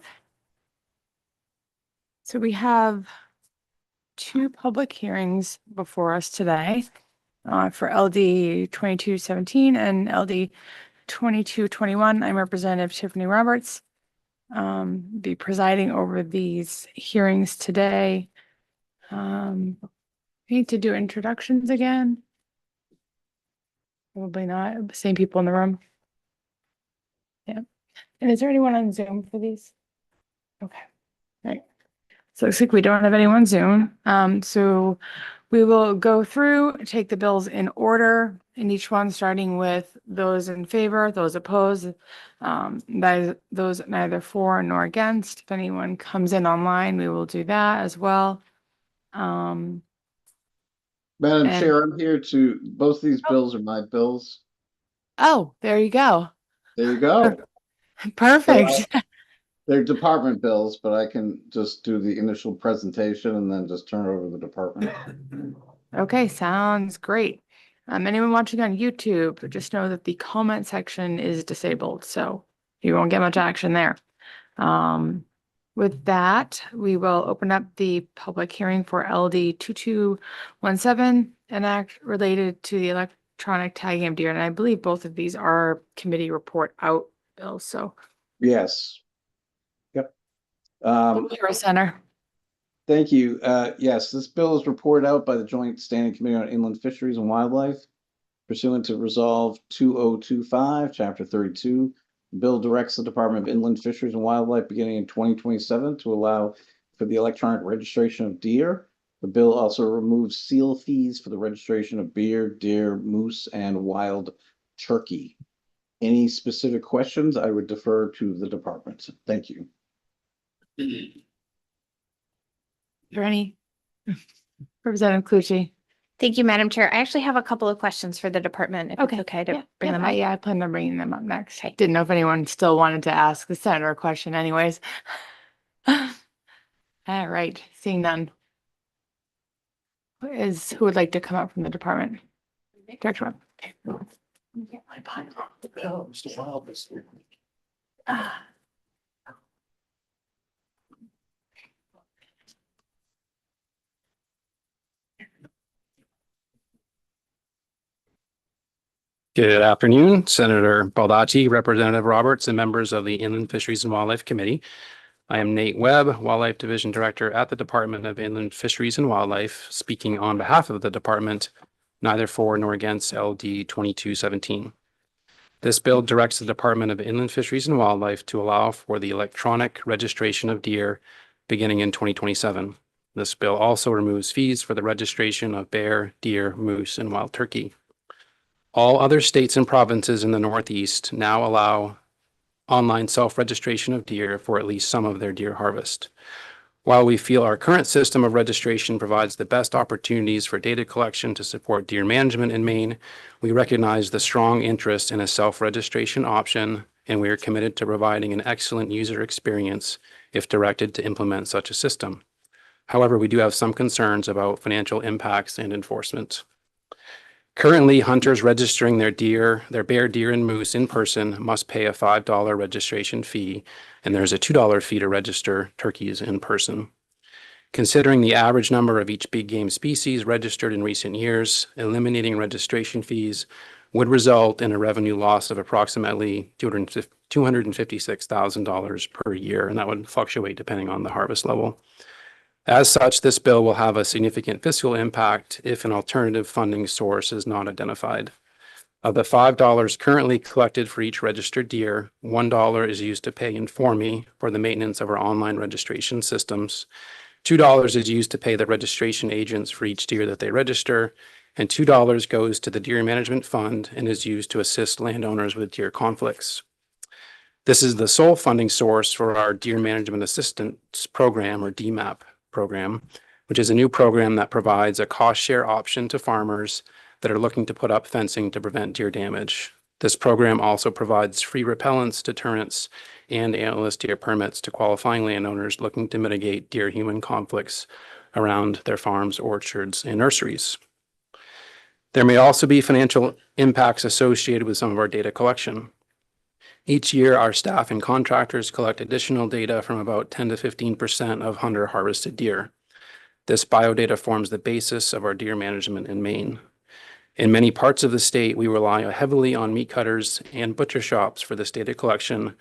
So we have two public hearings before us today for LD 2217 and LD 2221. I'm Representative Tiffany Roberts. Be presiding over these hearings today. Need to do introductions again. Probably not. Same people in the room. Yeah. And is there anyone on Zoom for these? Okay. All right. So it looks like we don't have anyone Zoom. So we will go through, take the bills in order in each one, starting with those in favor, those opposed, those neither for nor against. If anyone comes in online, we will do that as well. Madam And- Chair, I'm here to, both these bills are my bills. Oh, there you go. There you go. Perfect. They're department bills, but I can just do the initial presentation and then just turn it over to the department. Okay, sounds great. Anyone watching on YouTube, just know that the comment section is disabled, so you won't get much action there. With that, we will open up the public hearing for LD 2217, an act related to the electronic tagging of deer, and I believe both of these are committee report out bills, so. Yes. Yep. Computer Center. Thank you. Yes, this bill is reported out by the Joint Standing Committee on Inland Fisheries and Wildlife pursuant to Resolve 2025, Chapter 32. The bill directs the Department of Inland Fisheries and Wildlife beginning in 2027 to allow for the electronic registration of deer. The bill also removes seal fees for the registration of deer, moose, and wild turkey. Any specific questions, I would defer to the department. Thank you. Is there any? Representative Clucci. Thank you, Madam Chair. I actually have a couple of questions for the department, if it's okay to bring them up. Yeah, I plan on bringing them up next. I didn't know if anyone still wanted to ask the senator a question anyways. All right, seeing none. Who would like to come up from the department? Director Webb. Good afternoon, Senator Baldacci, Representative Roberts, and members of the Inland Fisheries and Wildlife Committee. I am Nate Webb, Wildlife Division Director at the Department of Inland Fisheries and Wildlife, speaking on behalf of the department, neither for nor against LD 2217. This bill directs the Department of Inland Fisheries and Wildlife to allow for the electronic registration of deer beginning in 2027. This bill also removes fees for the registration of bear, deer, moose, and wild turkey. All other states and provinces in the Northeast now allow online self-registration of deer for at least some of their deer harvest. While we feel our current system of registration provides the best opportunities for data collection to support deer management in Maine, we recognize the strong interest in a self-registration option, and we are committed to providing an excellent user experience if directed to implement such a system. However, we do have some concerns about financial impacts and enforcement. Currently, hunters registering their bear, deer, and moose in person must pay a $5 registration fee, and there's a $2 fee to register turkeys in person. Considering the average number of each big game species registered in recent years, eliminating registration fees would result in a revenue loss of approximately $256,000 per year, and that would fluctuate depending on the harvest level. As such, this bill will have a significant fiscal impact if an alternative funding source is not identified. Of the $5 currently collected for each registered deer, $1 is used to pay Informe for the maintenance of our online registration systems. $2 is used to pay the registration agents for each deer that they register, and $2 goes to the Deer Management Fund and is used to assist landowners with deer conflicts. This is the sole funding source for our Deer Management Assistance Program, or DMAP program, which is a new program that provides a cost share option to farmers that are looking to put up fencing to prevent deer damage. This program also provides free repellents, deterrents, and antlerless deer permits to qualifying landowners looking to mitigate deer-human conflicts around their farms, orchards, and nurseries. There may also be financial impacts associated with some of our data collection. Each year, our staff and contractors collect additional data from about 10 to 15% of hunter harvested deer. This biodata forms the basis of our deer management in Maine. In many parts of the state, we rely heavily on meat cutters and butcher shops for this data collection.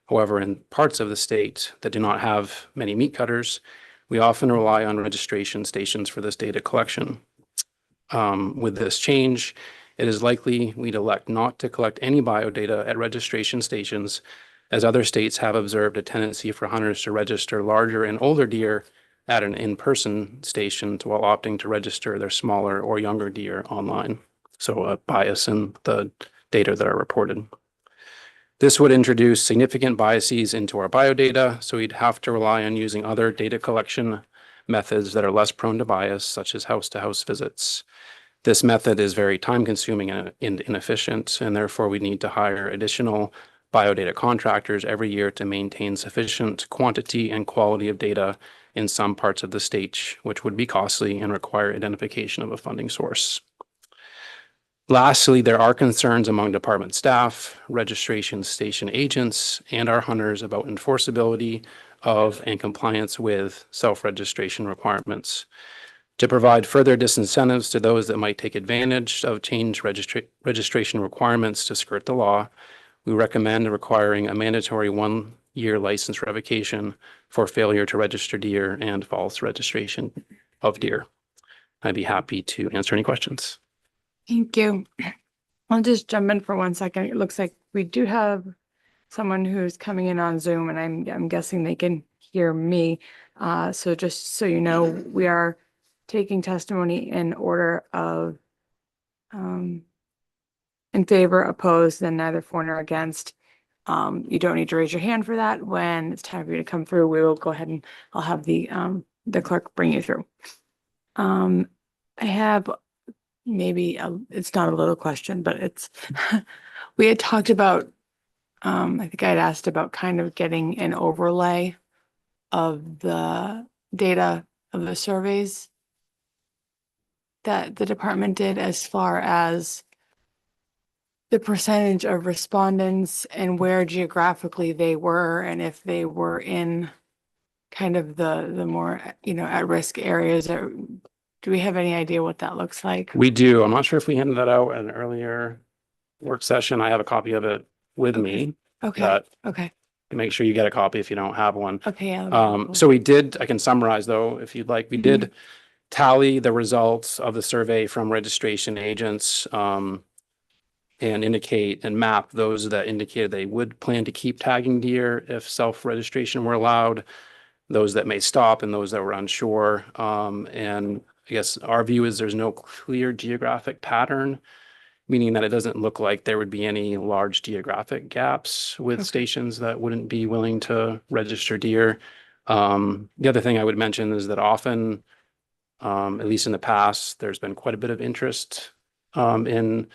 However, in parts of the state that do not have many meat cutters, we often rely on registration stations for this data collection. With this change, it is likely we'd elect not to collect any biodata at registration stations, as other states have observed a tendency for hunters to register larger and older deer at an in-person station while opting to register their smaller or younger deer online. So a bias in the data that are reported. This would introduce significant biases into our biodata, so we'd have to rely on using other data collection methods that are less prone to bias, such as house-to-house visits. This method is very time-consuming and inefficient, and therefore we need to hire additional biodata contractors every year to maintain sufficient quantity and quality of data in some parts of the state, which would be costly and require identification of a funding source. Lastly, there are concerns among department staff, registration station agents, and our hunters about enforceability of and compliance with self-registration requirements. To provide further disincentives to those that might take advantage of changed registration requirements to skirt the law, we recommend requiring a mandatory 1-year license revocation for failure to register deer and false registration of deer. I'd be happy to answer any questions. Thank you. I'll just jump in for 1 second. It looks like we do have someone who's coming in on Zoom, and I'm guessing they can hear me. So just so you know, we are taking testimony in order of in favor, opposed, then neither for nor against. You don't need to raise your hand for that. When it's time for you to come through, we will go ahead and I'll have the clerk bring you through. I have maybe it's not a little question, but it's we had talked about I think I had asked about kind of getting an overlay of the data of the surveys that the department did as far as the percentage of respondents and where geographically they were, and if they were in kind of the more, at-risk areas. Or do we have any idea what that looks like? We do. I'm not sure if we handed that out at an earlier work session. I have a copy of it with me. Okay, okay, Make sure you get a copy if you don't have one. okay, yeah. So we did, I can summarize though, if you'd like, we did tally the results of the survey from registration agents, and indicate and map those that indicated they would plan to keep tagging deer if self-registration were allowed, those that may stop, and those that were unsure. And I guess our view is there's no clear geographic pattern, meaning that it doesn't look like there would be any large geographic gaps with stations that wouldn't be willing to register deer. The other thing I would mention is that often, at least in the past, there's been quite a bit of interest in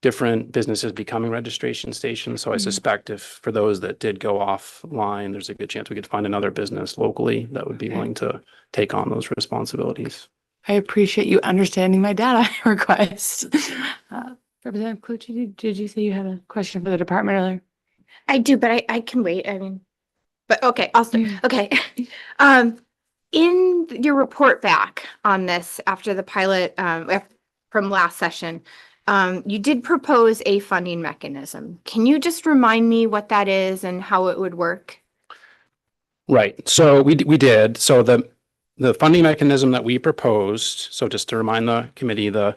different businesses becoming registration stations. So I suspect if for those that did go offline, there's a good chance we could find another business locally that would be willing to take on those responsibilities. I appreciate you understanding my data request. Representative Clucci, did you say you had a question for the department earlier? I do, but I can wait. I mean, but okay, I'll start. Okay. In your report back on this after the pilot from last session, you did propose a funding mechanism. Can you just remind me what that is and how it would work? Right. So we did. So the funding mechanism that we proposed, so just to remind the committee, the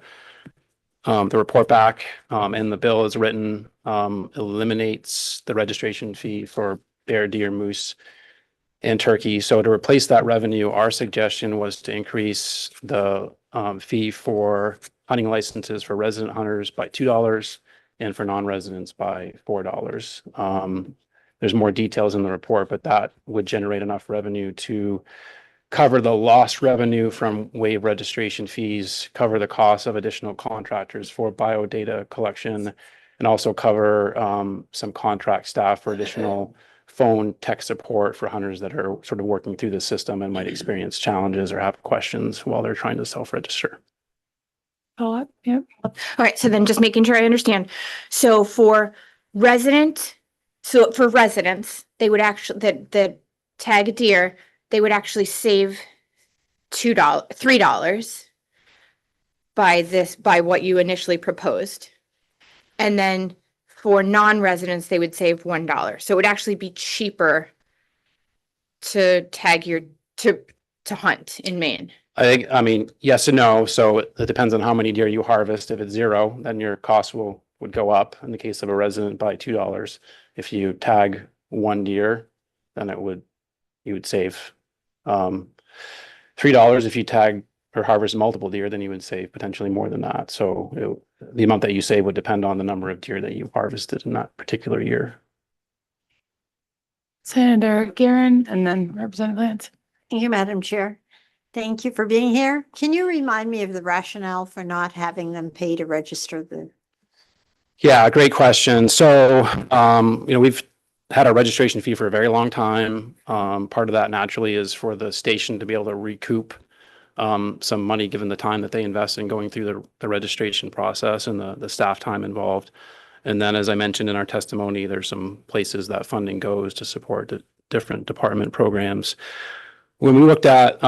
report back and the bill is written, eliminates the registration fee for bear, deer, moose, and turkey. So to replace that revenue, our suggestion was to increase the fee for hunting licenses for resident hunters by $2 and for non-residents by $4. There's more details in the report, but that would generate enough revenue to cover the lost revenue from waived registration fees, cover the cost of additional contractors for biodata collection, and also cover some contract staff for additional phone tech support for hunters that are sort of working through the system and might experience challenges or have questions while they're trying to self-register. Follow up? Yep. All right. So then just making sure I understand. So for resident So for residents, they would actually, that tag a deer, they would actually save $3 by what you initially proposed. And then for non-residents, they would save $1. So it would actually be cheaper to tag to hunt in Maine. I mean, yes and no. So it depends on how many deer you harvest. If it's 0, then your cost would go up in the case of a resident by $2. If you tag 1 deer, then you would save $3. If you tag or harvest multiple deer, then you would save potentially more than that. So the amount that you save would depend on the number of deer that you harvested in that particular year. Senator Garen and then Representative Lance. Thank you, Madam Chair. Thank you for being here. Can you remind me of the rationale for not having them pay to register the? Yeah, great question. So, we've had a registration fee for a very long time. Part of that naturally is for the station to be able to recoup some money given the time that they invest in going through the registration process and the staff time involved. And then, as I mentioned in our testimony, there's some places that funding goes to support the different department programs. When we looked at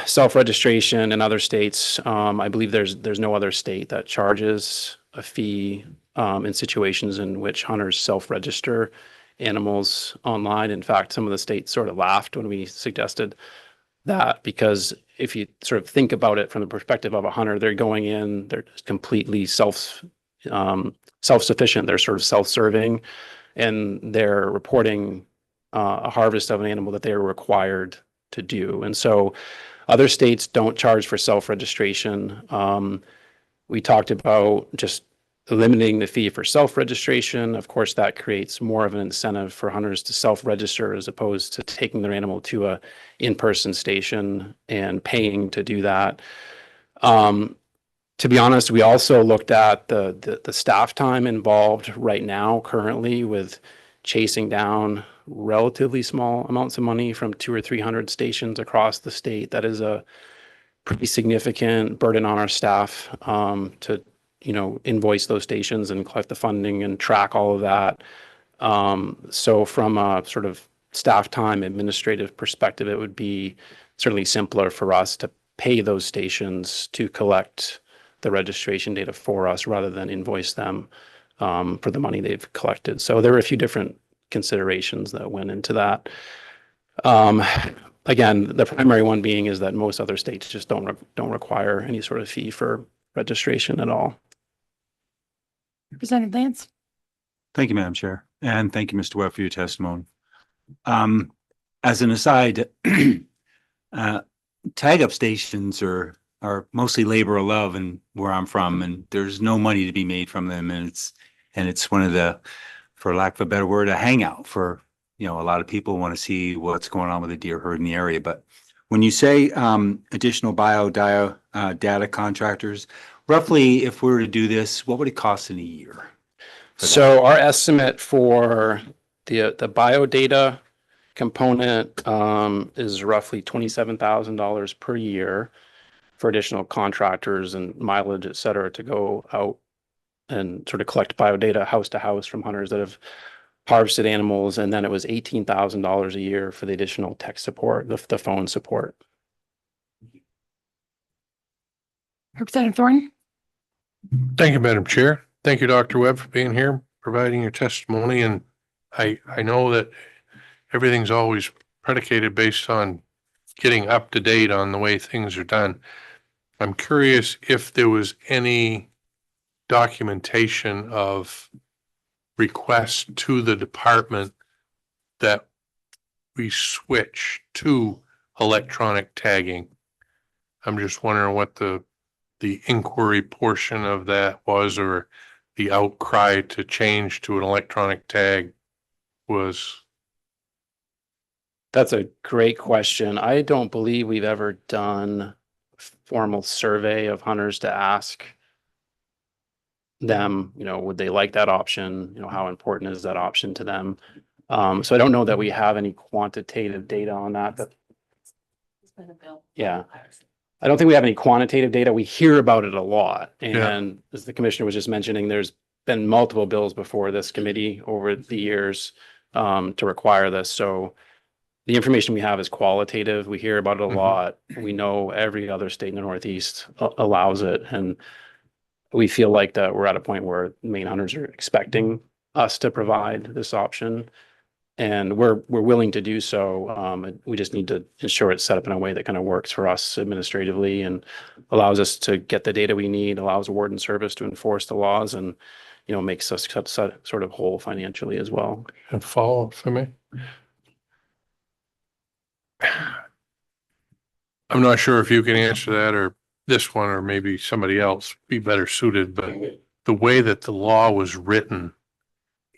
self-registration in other states, I believe there's no other state that charges a fee in situations in which hunters self-register animals online. In fact, some of the states sort of laughed when we suggested that, because if you sort of think about it from the perspective of a hunter, they're going in, they're completely self-sufficient, they're sort of self-serving, and they're reporting a harvest of an animal that they are required to do. And so other states don't charge for self-registration. We talked about just eliminating the fee for self-registration. Of course, that creates more of an incentive for hunters to self-register as opposed to taking their animal to a in-person station and paying to do that. To be honest, we also looked at the staff time involved right now currently with chasing down relatively small amounts of money from 200 or 300 stations across the state. That is a pretty significant burden on our staff to invoice those stations and collect the funding and track all of that. So from a sort of staff time administrative perspective, it would be certainly simpler for us to pay those stations to collect the registration data for us rather than invoice them for the money they've collected. So there were a few different considerations that went into that. Again, the primary one being is that most other states just don't require any sort of fee for registration at all. Representative Lance. Thank you, Madam Chair, and thank you, Mr. Webb, for your testimony. As an aside, tag-up stations are mostly labor of love and where I'm from, and there's no money to be made from them, and it's one of the, for lack of a better word, a hangout for a lot of people want to see what's going on with the deer herd in the area. But when you say additional data contractors, roughly, if we were to do this, what would it cost in a year? So our estimate for the biodata component is roughly $27,000 per year for additional contractors and mileage, et cetera, to go out and sort of collect biodata house to house from hunters that have harvested animals. And then it was $18,000 a year for the additional tech support, the phone support. Representative Thornton. Thank you, Madam Chair. Thank you, Dr. Webb, for being here, providing your testimony. And I know that everything's always predicated based on getting up to date on the way things are done. I'm curious if there was any documentation of requests to the department that we switch to electronic tagging. I'm just wondering what the inquiry portion of that was, or the outcry to change to an electronic tag was. That's a great question. I don't believe we've ever done a formal survey of hunters to ask them, would they like that option? How important is that option to them? So I don't know that we have any quantitative data on that, but yeah, I don't think we have any quantitative data. We hear about it a lot. And as the commissioner was just mentioning, there's been multiple bills before this committee over the years to require this. So the information we have is qualitative. We hear about it a lot. We know every other state in the Northeast allows it. And we feel like that we're at a point where Maine hunters are expecting us to provide this option. And we're willing to do so. We just need to ensure it's set up in a way that kind of works for us administratively and allows us to get the data we need, allows Warden Service to enforce the laws, and makes us sort of whole financially as well. And follow for me. I'm not sure if you can answer that or this one, or maybe somebody else be better suited, but the way that the law was written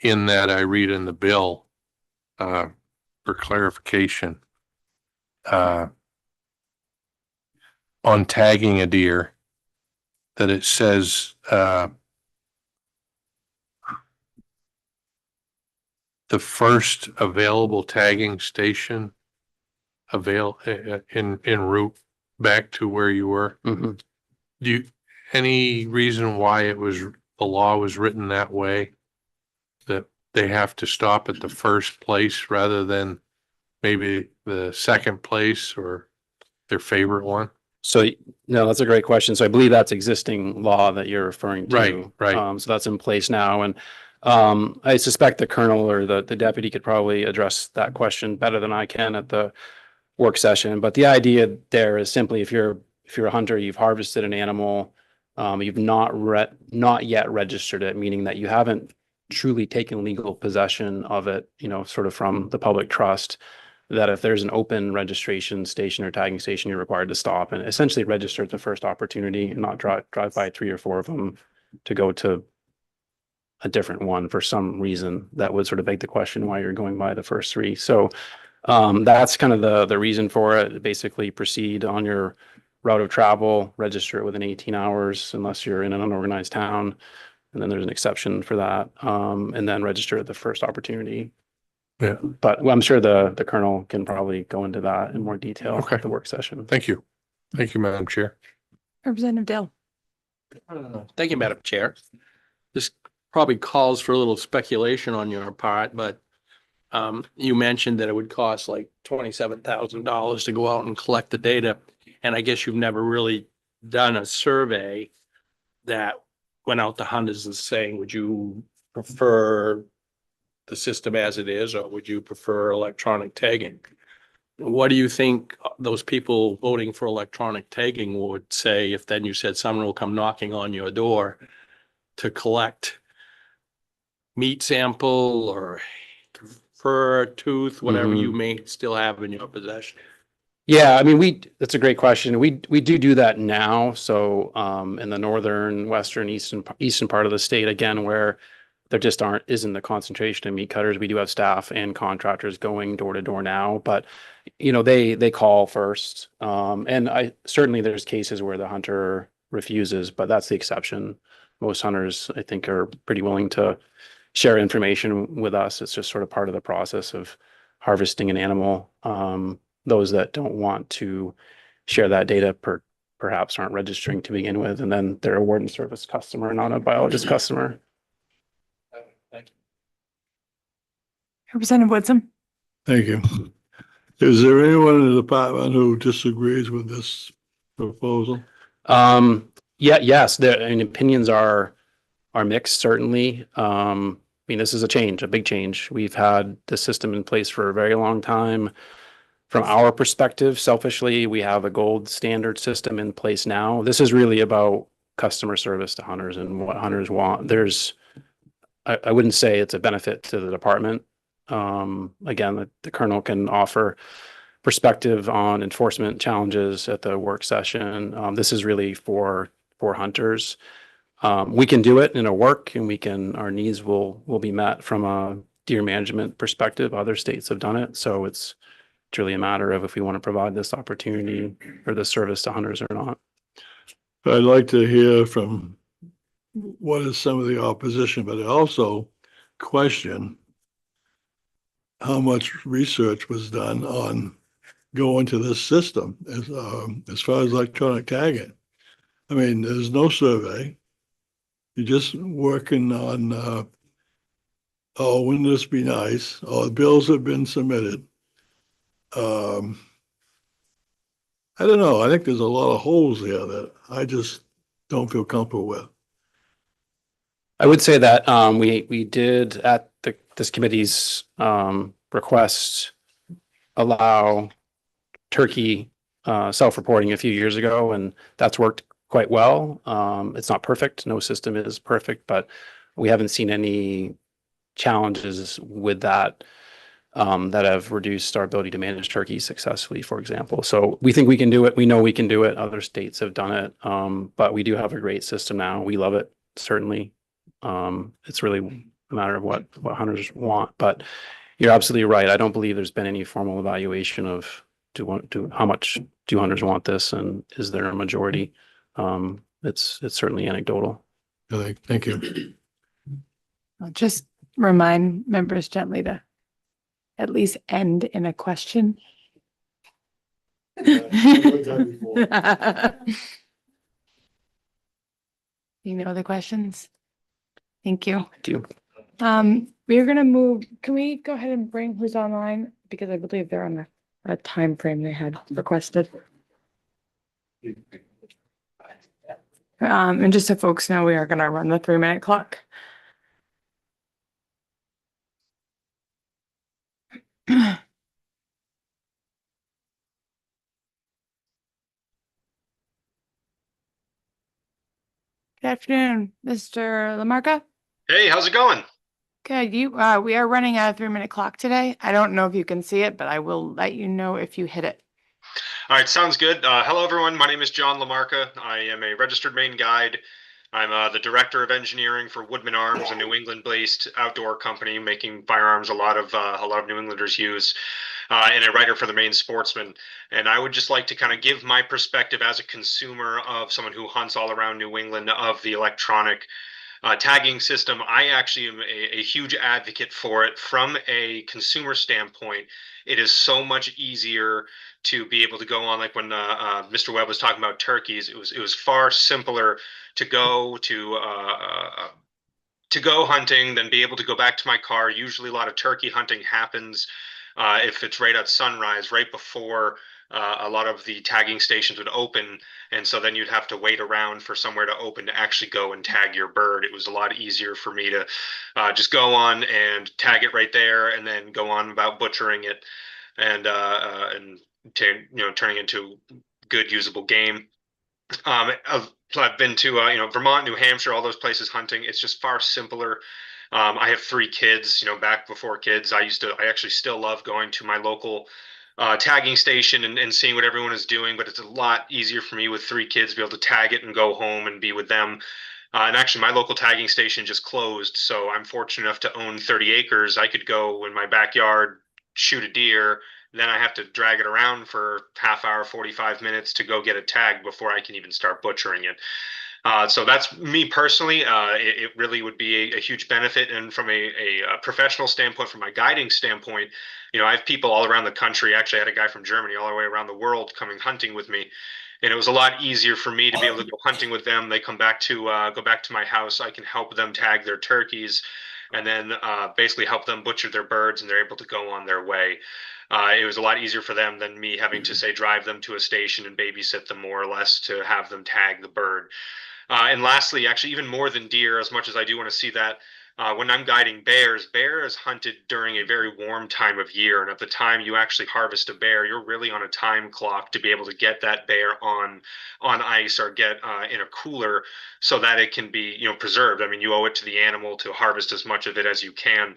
in that I read in the bill, for clarification, on tagging a deer, that it says, the first available tagging station in route back to where you were. Mhm. Do you, any reason why the law was written that way? That they have to stop at the first place rather than maybe the second place or their favorite one? So, no, that's a great question. So I believe that's existing law that you're referring to. Right. So that's in place now. And I suspect the colonel or the deputy could probably address that question better than I can at the work session. But the idea there is simply if you're a hunter, you've harvested an animal, you've not yet registered it, meaning that you haven't truly taken legal possession of it, sort of from the public trust, that if there's an open registration station or tagging station, you're required to stop and essentially register at the first opportunity and not drive by 3 or 4 of them to go to a different one for some reason. That would sort of beg the question why you're going by the first 3. So that's kind of the reason for it. Basically proceed on your route of travel, register it within 18 hours unless you're in an unorganized town. And then there's an exception for that. And then register at the first opportunity. Yeah. But I'm sure the colonel can probably go into that in more detail Okay. at the work session. Thank you. Thank you, Madam Chair. Representative Dale. Thank you, Madam Chair. This probably calls for a little speculation on your part, but you mentioned that it would cost like $27,000 to go out and collect the data. And I guess you've never really done a survey that went out to hunters and saying, would you prefer the system as it is, or would you prefer electronic tagging? What do you think those people voting for electronic tagging would say if then you said someone will come knocking on your door to collect meat sample or fur, tooth, whatever you may still have in your possession? Yeah, I mean, that's a great question. We do that now. So in the northern, western, eastern part of the state, again, where there just isn't the concentration of meat cutters, we do have staff and contractors going door to door now, but they call first. And certainly there's cases where the hunter refuses, but that's the exception. Most hunters, I think, are pretty willing to share information with us. It's just sort of part of the process of harvesting an animal. Those that don't want to share that data perhaps aren't registering to begin with, and then they're a Warden Service customer, not a biologist customer. Thank you. Representative Woodson. Thank you. Is there anyone in the department who disagrees with this proposal? Yes, opinions are mixed, certainly. I mean, this is a big change. We've had the system in place for a very long time. From our perspective, selfishly, we have a gold standard system in place now. This is really about customer service to hunters and what hunters want. I wouldn't say it's a benefit to the department. Again, the colonel can offer perspective on enforcement challenges at the work session. This is really for hunters. We can do it in our work, and our needs will be met from a deer management perspective. Other states have done it, so it's really a matter of if we want to provide this opportunity or this service to hunters or not. I'd like to hear from what is some of the opposition, but also question how much research was done on going to this system as far as electronic tagging. I mean, there's no survey. You're just working on oh, wouldn't this be nice? Oh, the bills have been submitted. Um, I don't know. I think there's a lot of holes there that I just don't feel comfortable with. I would say that we did at this committee's request allow turkey self-reporting a few years ago, and that's worked quite well. It's not perfect. No system is perfect, but we haven't seen any challenges with that that have reduced our ability to manage turkeys successfully, for example. So we think we can do it. We know we can do it. Other states have done it. But we do have a great system now. We love it, certainly. It's really a matter of what hunters want. But you're absolutely right. I don't believe there's been any formal evaluation of how much do hunters want this, and is there a majority? It's certainly anecdotal. Thank you. I'll just remind members gently to at least end in a question. Any other questions? Thank you. Thank you. We're gonna move, can we go ahead and bring who's online? Because I believe they're on a time frame they had requested. And just so folks know, we are gonna run the 3-minute clock. Good afternoon, Mr. Lamarca. Hey, how's it going? Good. We are running out of 3-minute clock today. I don't know if you can see it, but I will let you know if you hit it. All right, sounds good. Hello, everyone. My name is John Lamarca. I am a registered Maine guide. I'm the director of engineering for Woodman Arms, a New England-based outdoor company making firearms a lot of New Englanders use, and a writer for the Maine Sportsman. And I would just like to kind of give my perspective as a consumer of someone who hunts all around New England of the electronic tagging system. I actually am a huge advocate for it from a consumer standpoint. It is so much easier to be able to go on, like when Mr. Webb was talking about turkeys. It was far simpler to go to go hunting than be able to go back to my car. Usually, a lot of turkey hunting happens if it's right at sunrise, right before a lot of the tagging stations would open, and so then you'd have to wait around for somewhere to open to actually go and tag your bird. It was a lot easier for me to just go on and tag it right there, and then go on about butchering it and turning into good usable game. I've been to Vermont, New Hampshire, all those places hunting. It's just far simpler. I have 3 kids. Back before kids, I actually still love going to my local tagging station and seeing what everyone is doing. But it's a lot easier for me with 3 kids to be able to tag it and go home and be with them. And actually, my local tagging station just closed, so I'm fortunate enough to own 30 acres. I could go in my backyard, shoot a deer, then I have to drag it around for half hour, 45 minutes to go get it tagged before I can even start butchering it. So that's me personally. It really would be a huge benefit. And from a professional standpoint, from my guiding standpoint, I have people all around the country. Actually, I had a guy from Germany all the way around the world coming hunting with me. And it was a lot easier for me to be able to go hunting with them. They come back to my house. I can help them tag their turkeys, and then basically help them butcher their birds, and they're able to go on their way. It was a lot easier for them than me having to say drive them to a station and babysit them more or less to have them tag the bird. And lastly, actually, even more than deer, as much as I do want to see that, when I'm guiding bears, bear is hunted during a very warm time of year. And at the time you actually harvest a bear, you're really on a time clock to be able to get that bear on ice or get in a cooler so that it can be, preserved. I mean, you owe it to the animal to harvest as much of it as you can.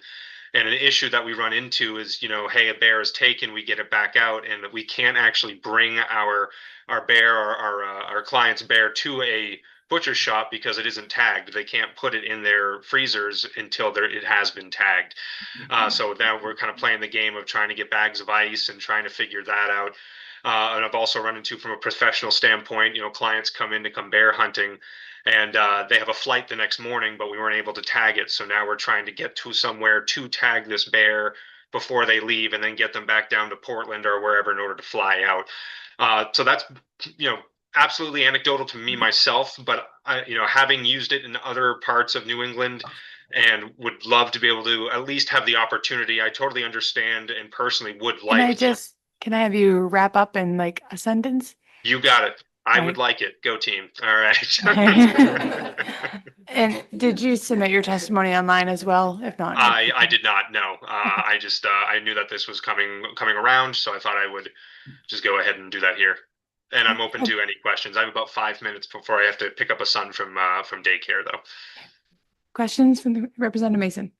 And an issue that we run into is, hey, a bear is taken, we get it back out, and we can't actually bring our bear or our client's bear to a butcher shop because it isn't tagged. They can't put it in their freezers until it has been tagged. So now we're kind of playing the game of trying to get bags of ice and trying to figure that out. And I've also run into, from a professional standpoint, clients come in to come bear hunting, and they have a flight the next morning, but we weren't able to tag it. So now we're trying to get to somewhere to tag this bear before they leave, and then get them back down to Portland or wherever in order to fly out. So that's, absolutely anecdotal to me myself, but having used it in other parts of New England, and would love to be able to at least have the opportunity. I totally understand and personally would Can I like. just, can I have you wrap up in like a sentence? You got it. I Right. would like it. Go team. All right. And did you submit your testimony online as well? If not. I did not know. I just I knew that this was coming around, so I thought I would just go ahead and do that here. And I'm open to any questions. I have about 5 minutes before I have to pick up a son from daycare, though. Questions from the Representative Mason?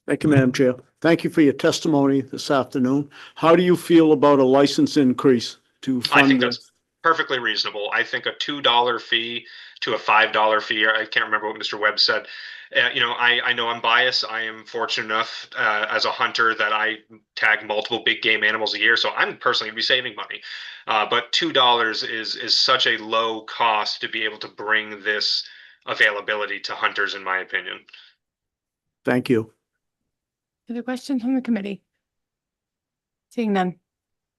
Thank you, Madam Chair. Thank you for your testimony this afternoon. How do you feel about a license increase to I think fund that's this? perfectly reasonable. I think a $2 fee to a $5 fee. I can't remember what Mr. Webb said. I know I'm biased. I am fortunate enough as a hunter that I tag multiple big game animals a year, so I'm personally gonna be saving money. But $2 is such a low cost to be able to bring this availability to hunters, in my opinion. Thank you. Other questions from the committee? Seeing none.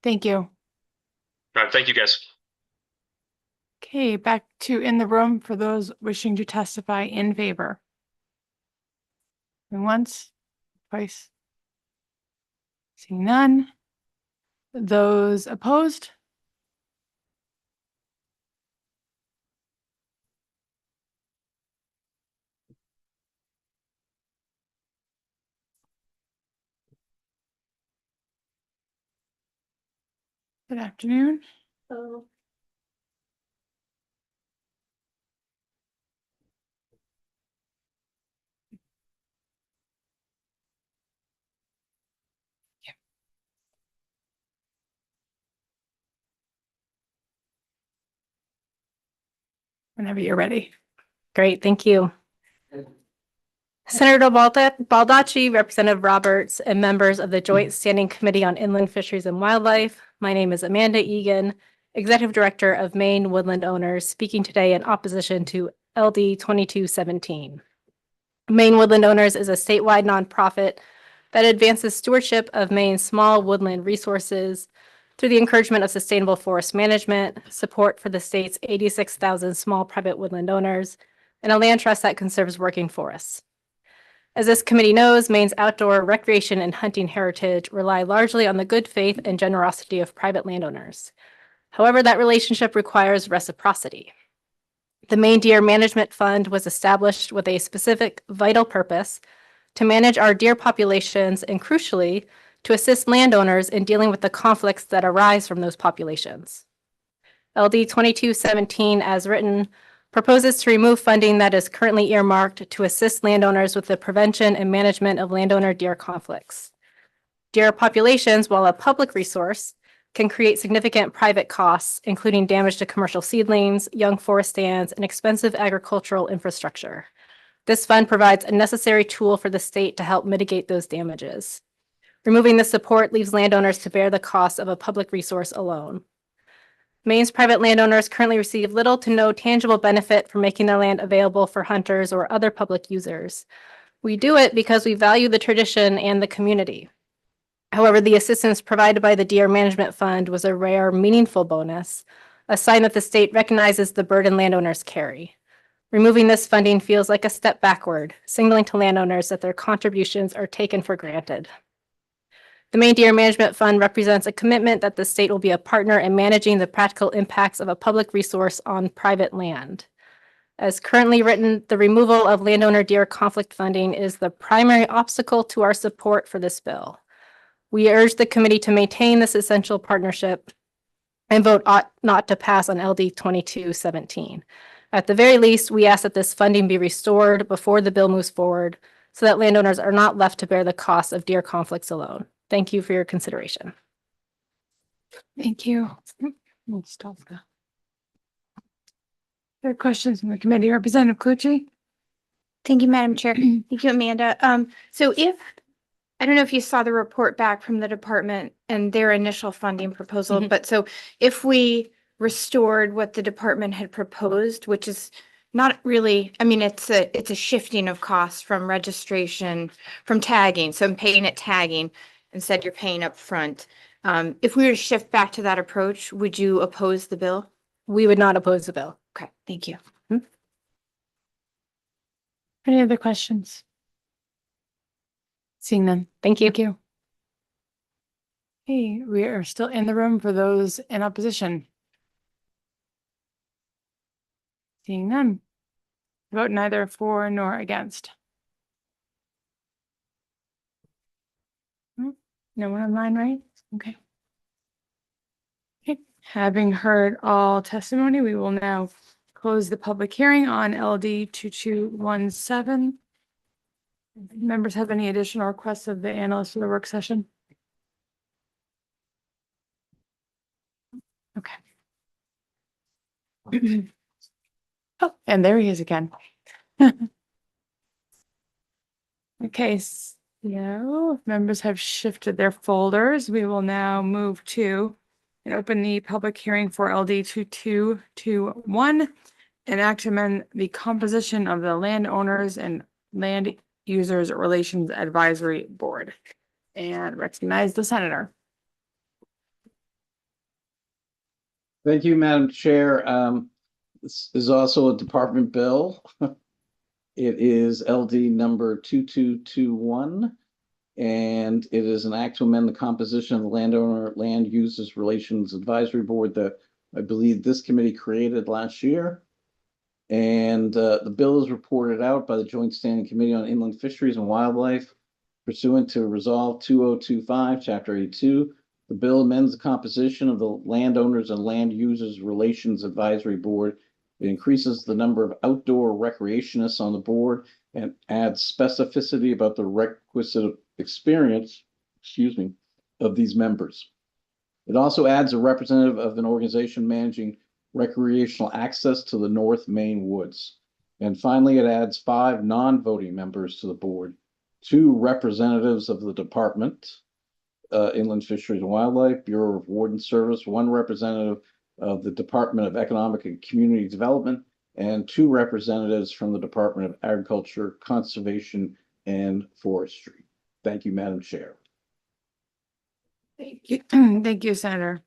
Thank you. Thank you, guys. Okay, back to in the room for those wishing to testify in favor. And once, twice. Seeing none. Those opposed? Good afternoon. Whenever you're ready. Great, thank you. Senator Baldacci, Representative Roberts, and members of the Joint Standing Committee on Inland Fisheries and Wildlife. My name is Amanda Egan, Executive Director of Maine Woodland Owners, speaking today in opposition to LD 2217. Maine Woodland Owners is a statewide nonprofit that advances stewardship of Maine's small woodland resources through the encouragement of sustainable forest management, support for the state's 86,000 small private woodland owners, and a land trust that conserves working forests. As this committee knows, Maine's outdoor recreation and hunting heritage rely largely on the good faith and generosity of private landowners. However, that relationship requires reciprocity. The Maine Deer Management Fund was established with a specific vital purpose to manage our deer populations and, crucially, to assist landowners in dealing with the conflicts that arise from those populations. LD 2217, as written, proposes to remove funding that is currently earmarked to assist landowners with the prevention and management of landowner deer conflicts. Deer populations, while a public resource, can create significant private costs, including damage to commercial seedlings, young forest stands, and expensive agricultural infrastructure. This fund provides a necessary tool for the state to help mitigate those damages. Removing this support leaves landowners to bear the cost of a public resource alone. Maine's private landowners currently receive little to no tangible benefit from making their land available for hunters or other public users. We do it because we value the tradition and the community. However, the assistance provided by the Deer Management Fund was a rare, meaningful bonus, a sign that the state recognizes the burden landowners carry. Removing this funding feels like a step backward, signaling to landowners that their contributions are taken for granted. The Maine Deer Management Fund represents a commitment that the state will be a partner in managing the practical impacts of a public resource on private land. As currently written, the removal of landowner deer conflict funding is the primary obstacle to our support for this bill. We urge the committee to maintain this essential partnership and vote not to pass on LD 2217. At the very least, we ask that this funding be restored before the bill moves forward so that landowners are not left to bear the cost of deer conflicts alone. Thank you for your consideration. Thank you. We'll stop that. There are questions from the committee. Representative Clucci? Thank you, Madam Chair. Thank you, Amanda. So I don't know if you saw the report back from the department and their initial funding proposal, but so if we restored what the department had proposed, which is not really, I mean, it's a shifting of costs from registration, from tagging. So I'm paying at tagging. Instead, you're paying up front. If we were to shift back to that approach, would you oppose the bill? We would not oppose the bill. Okay, thank you. Any other questions? Seeing none. Thank you. Thank you. Hey, we are still in the room for those in opposition. Seeing none. Vote neither for nor against. No one online, right? Okay. Okay, having heard all testimony, we will now close the public hearing on LD 2217. Members have any additional requests of the analyst for the work session? Okay. Oh, and there he is again. Okay, so if members have shifted their folders, we will now move to and open the public hearing for LD 2221 and act to amend the composition of the landowners and land users relations advisory board and recognize the senator. Thank you, Madam Chair. This is also a department bill. It is LD number 2221, and it is an act to amend the composition of the Landowner Land Users Relations Advisory Board that I believe this committee created last year. And the bill is reported out by the Joint Standing Committee on Inland Fisheries and Wildlife pursuant to Resolve 2025, Chapter 82. The bill amends the composition of the Landowners and Land Users Relations Advisory Board. It increases the number of outdoor recreationists on the board and adds specificity about the requisite experience, of these members. It also adds a representative of an organization managing recreational access to the North Main Woods. And finally, it adds 5 non-voting members to the board, 2 representatives of the department, Inland Fisheries and Wildlife, Bureau of Warden Service, 1 representative of the Department of Economic and Community Development, and 2 representatives from the Department of Agriculture, Conservation, and Forestry. Thank you, Madam Chair. Thank you. Thank you, Senator.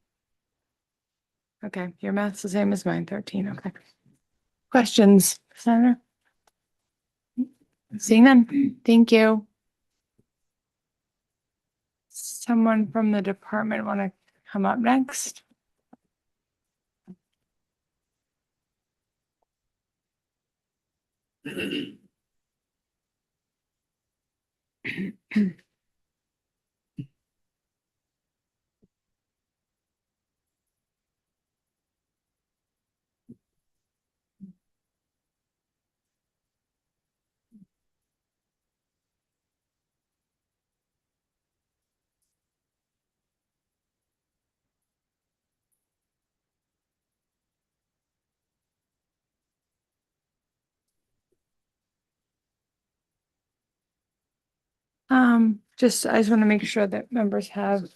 Okay, your math's the same as mine, 13. Okay. Questions, Senator? Seeing none. Thank you. Someone from the department want to come up next? I just want to make sure that members have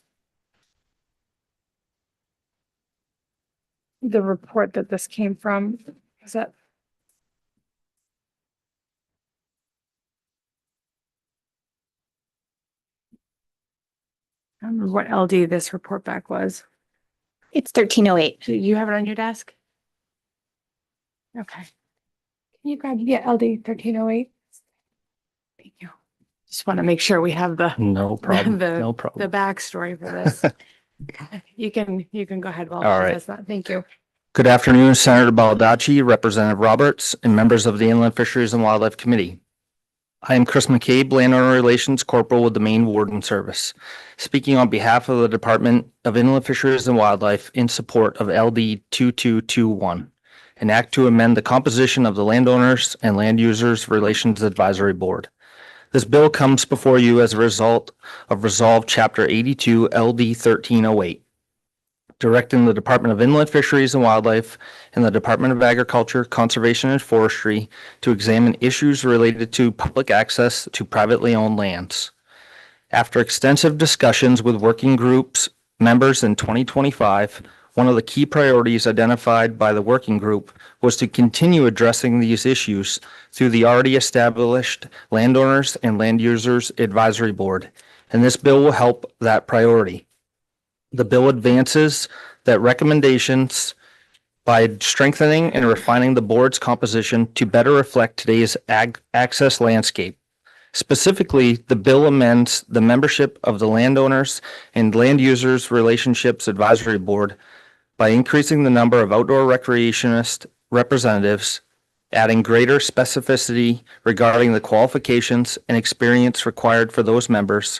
the report that this came from. Is that? I don't remember what LD this report back was. It's 1308. Do you have it on your desk? Okay. Can you grab, LD 1308? Thank you. Just want to make sure we have the No problem. the No problem. the backstory for this. You can go ahead. While All she right. does that. Thank you. Good afternoon, Senator Baldacci, Representative Roberts, and members of the Inland Fisheries and Wildlife Committee. I am Chris McCabe, Landowner Relations Corporal with the Maine Warden Service, speaking on behalf of the Department of Inland Fisheries and Wildlife in support of LD 2221, an act to amend the composition of the Landowners and Land Users Relations Advisory Board. This bill comes before you as a result of Resolve Chapter 82 LD 1308, directing the Department of Inland Fisheries and Wildlife and the Department of Agriculture, Conservation, and Forestry to examine issues related to public access to privately owned lands. After extensive discussions with working groups members in 2025, one of the key priorities identified by the working group was to continue addressing these issues through the already established Landowners and Land Users Advisory Board, and this bill will help that priority. The bill advances that recommendations by strengthening and refining the board's composition to better reflect today's access landscape, Specifically, the bill amends the membership of the Landowners and Land Users Relationships Advisory Board by increasing the number of outdoor recreationist representatives, adding greater specificity regarding the qualifications and experience required for those members,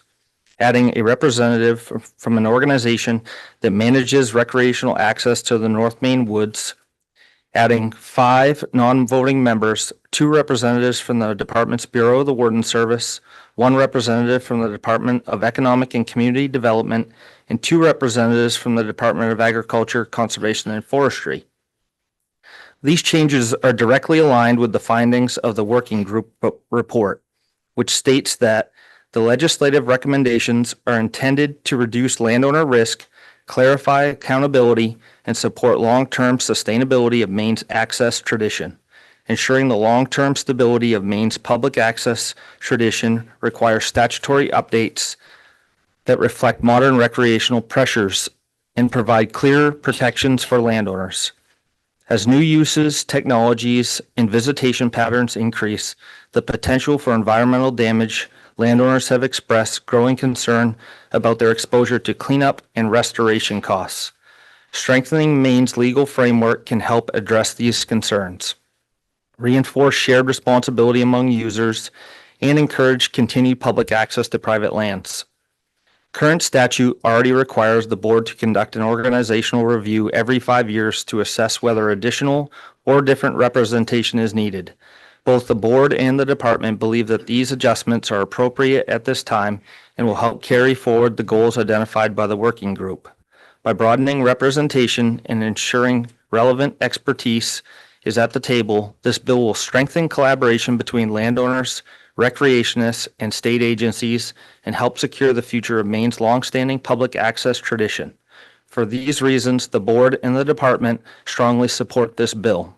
adding a representative from an organization that manages recreational access to the North Main Woods, adding 5 non-voting members, 2 representatives from the department's Bureau of the Warden Service, 1 representative from the Department of Economic and Community Development, and 2 representatives from the Department of Agriculture, Conservation, and Forestry. These changes are directly aligned with the findings of the working group report, which states that the legislative recommendations are intended to reduce landowner risk, clarify accountability, and support long-term sustainability of Maine's access tradition. Ensuring the long-term stability of Maine's public access tradition requires statutory updates that reflect modern recreational pressures and provide clear protections for landowners. As new uses, technologies, and visitation patterns increase, the potential for environmental damage, landowners have expressed growing concern about their exposure to cleanup and restoration costs. Strengthening Maine's legal framework can help address these concerns, reinforce shared responsibility among users, and encourage continued public access to private lands. Current statute already requires the board to conduct an organizational review every 5 years to assess whether additional or different representation is needed. Both the board and the department believe that these adjustments are appropriate at this time and will help carry forward the goals identified by the working group. By broadening representation and ensuring relevant expertise is at the table, this bill will strengthen collaboration between landowners, recreationists, and state agencies and help secure the future of Maine's longstanding public access tradition. For these reasons, the board and the department strongly support this bill.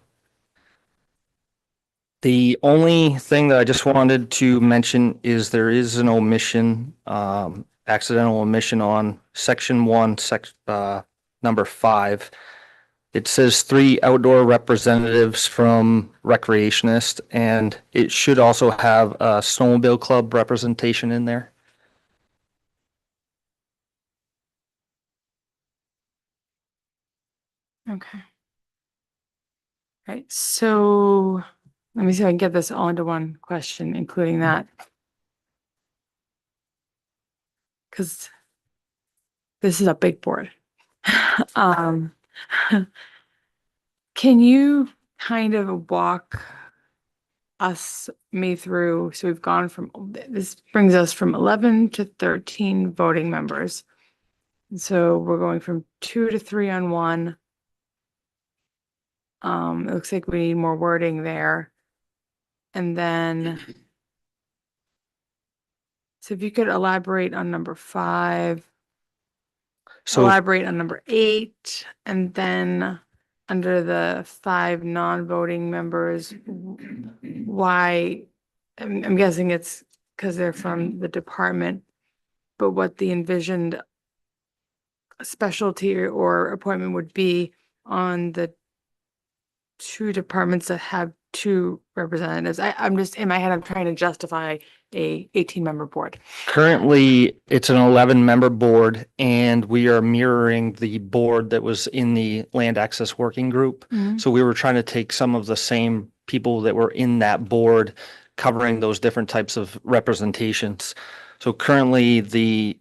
The only thing that I just wanted to mention is there is an omission, accidental omission on section 1, number 5. It says 3 outdoor representatives from recreationists, and it should also have a snowmobile club representation in there. Okay. Right, so let me see if I can get this all into one question, including that. Because this is a big board. Can you kind of walk me through, so we've gone from, this brings us from 11 to 13 voting members. And so we're going from 2 to 3 on one. It looks like we need more wording there. And then, so if you could elaborate on number 5, So elaborate on number 8, and then under the 5 non-voting members, why, I'm guessing it's because they're from the department, but what the envisioned specialty or appointment would be on the 2 departments that have 2 representatives. I'm just, in my head, I'm trying to justify a 18-member board. currently, it's an 11-member board, and we are mirroring the board that was in the Land Access Working Group. Mhm. So we were trying to take some of the same people that were in that board, covering those different types of representations. So currently, the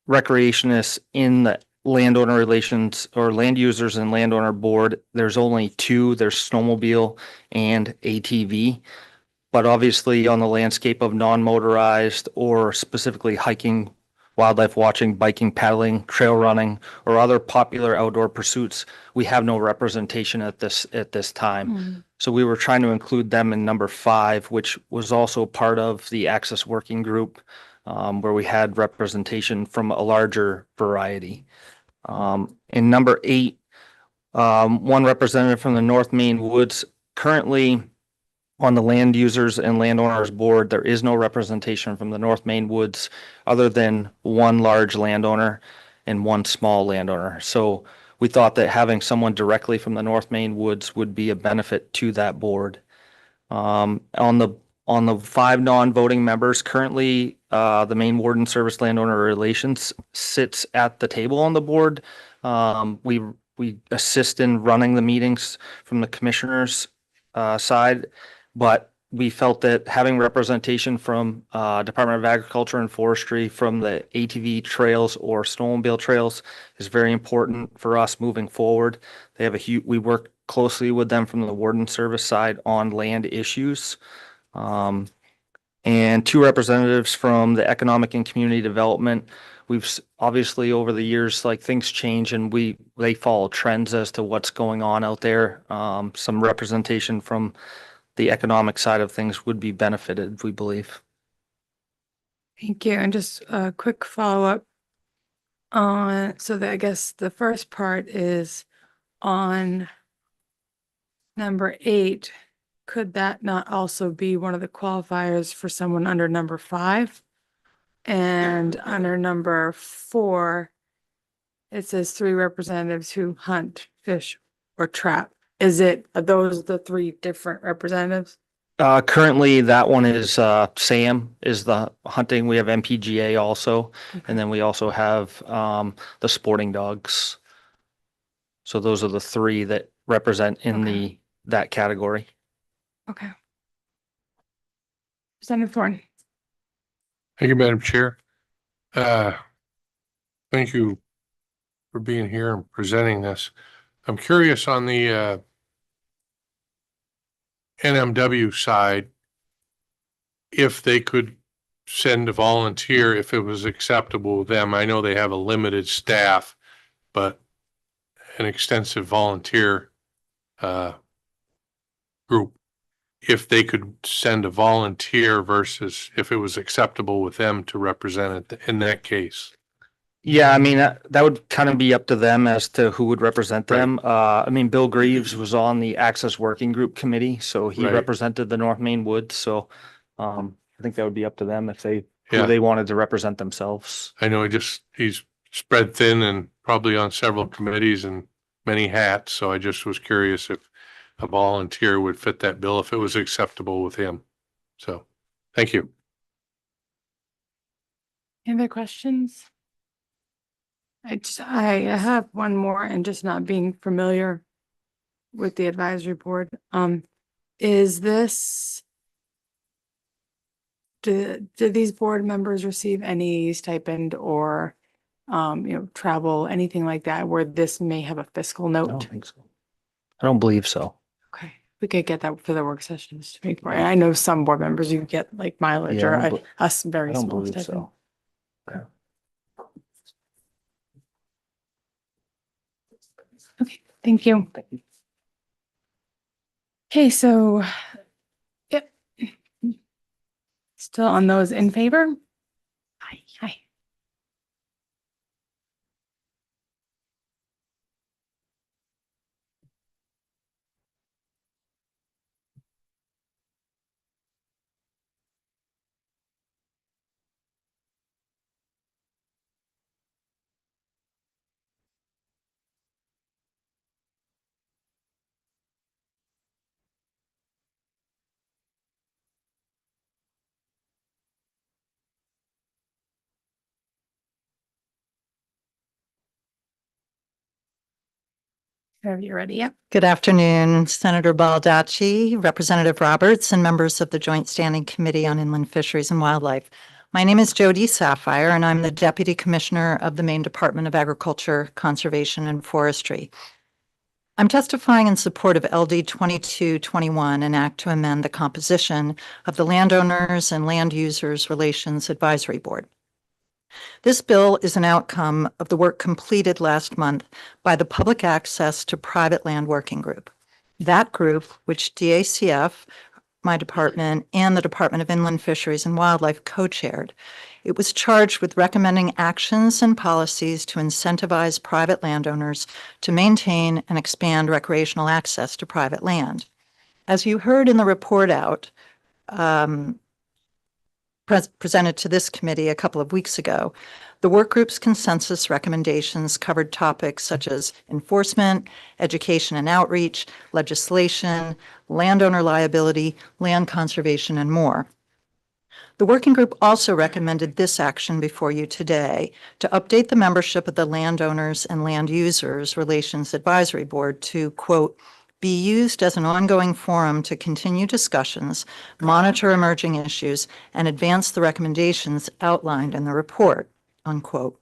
recreationists in the landowner relations or land users and landowner board, there's only 2, there's snowmobile and ATV. But obviously on the landscape of non-motorized or specifically hiking, wildlife watching, biking, paddling, trail running, or other popular outdoor pursuits, we have no representation at this time. So we were trying to include them in number 5, which was also part of the Access Working Group, where we had representation from a larger variety. In number 8, 1 representative from the North Main Woods. Currently, on the Land Users and Landowners Board, there is no representation from the North Main Woods other than 1 large landowner and 1 small landowner. So we thought that having someone directly from the North Main Woods would be a benefit to that board. On the On the 5 non-voting members, currently, the main warden service landowner relations sits at the table on the board. We assist in running the meetings from the commissioners' side, but we felt that having representation from Department of Agriculture and Forestry, from the ATV trails or snowmobile trails is very important for us moving forward. They have we work closely with them from the warden service side on land issues. And 2 representatives from the Economic and Community Development. We've obviously over the years, like things change and they follow trends as to what's going on out there. Some representation from the economic side of things would be benefited, we believe. Thank you. And just a quick follow-up on, so that I guess the first part is on number 8. Could that not also be one of the qualifiers for someone under number 5? And under number 4, it says 3 representatives who hunt, fish, or trap. Are those the 3 different representatives? Currently that one is Sam is the hunting. We have MPGA also, and then we also have the sporting dogs. So those are the 3 that represent in that category. Okay. Representative Thorne. Thank you, Madam Chair. Thank you for being here and presenting this. I'm curious on the NMW side, if they could send a volunteer, if it was acceptable with them. I know they have a limited staff, but an extensive volunteer group. If they could send a volunteer versus if it was acceptable with them to represent it in that case. Yeah, I mean, that would kind of be up to them as to who would represent them. I mean, Bill Greaves was on the Access Working Group Committee, so he Right. represented the North Main Woods. So I think that would be up to them if who Yeah. they wanted to represent themselves. I know he's spread thin and probably on several committees and many hats, so I just was curious if a volunteer would fit that bill if it was acceptable with him. So, thank you. Any other questions? I have one more, and just not being familiar with the advisory board. Is this, do these board members receive any stipend or, travel, anything like that, where this may have a fiscal I note? don't think so. I don't believe so. Okay, we could get that for the work sessions to make more. I know some board members, you get like mileage Yeah, or I don't a I very don't small believe stipend. so. Okay, thank you. Okay, so, yep. Still on those in favor? Aye. Have you ready? Yep. Good afternoon, Senator Baldacci, Representative Roberts, and members of the Joint Standing Committee on Inland Fisheries and Wildlife. My name is Jody Sapphire, and I'm the Deputy Commissioner of the Maine Department of Agriculture, Conservation, and Forestry. I'm testifying in support of LD 2221, an act to amend the composition of the Landowners and Land Users Relations Advisory Board. This bill is an outcome of the work completed last month by the Public Access to Private Land Working Group. That group, which DACF, my department, and the Department of Inland Fisheries and Wildlife co-chaired, it was charged with recommending actions and policies to incentivize private landowners to maintain and expand recreational access to private land. As you heard in the report out, presented to this committee a couple of weeks ago. The work group's consensus recommendations covered topics such as enforcement, education and outreach, legislation, landowner liability, land conservation, and more. The working group also recommended this action before you today to update the membership of the Landowners and Land Users Relations Advisory Board to, quote, be used as an ongoing forum to continue discussions, monitor emerging issues, and advance the recommendations outlined in the report, unquote.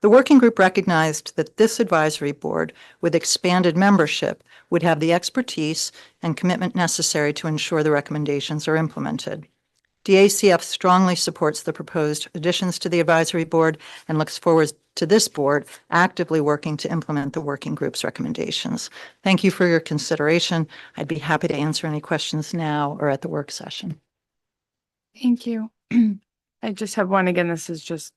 The working group recognized that this advisory board, with expanded membership, would have the expertise and commitment necessary to ensure the recommendations are implemented. DACF strongly supports the proposed additions to the advisory board and looks forward to this board actively working to implement the working group's recommendations. Thank you for your consideration. I'd be happy to answer any questions now or at the work session. Thank you. I just have one again. This is just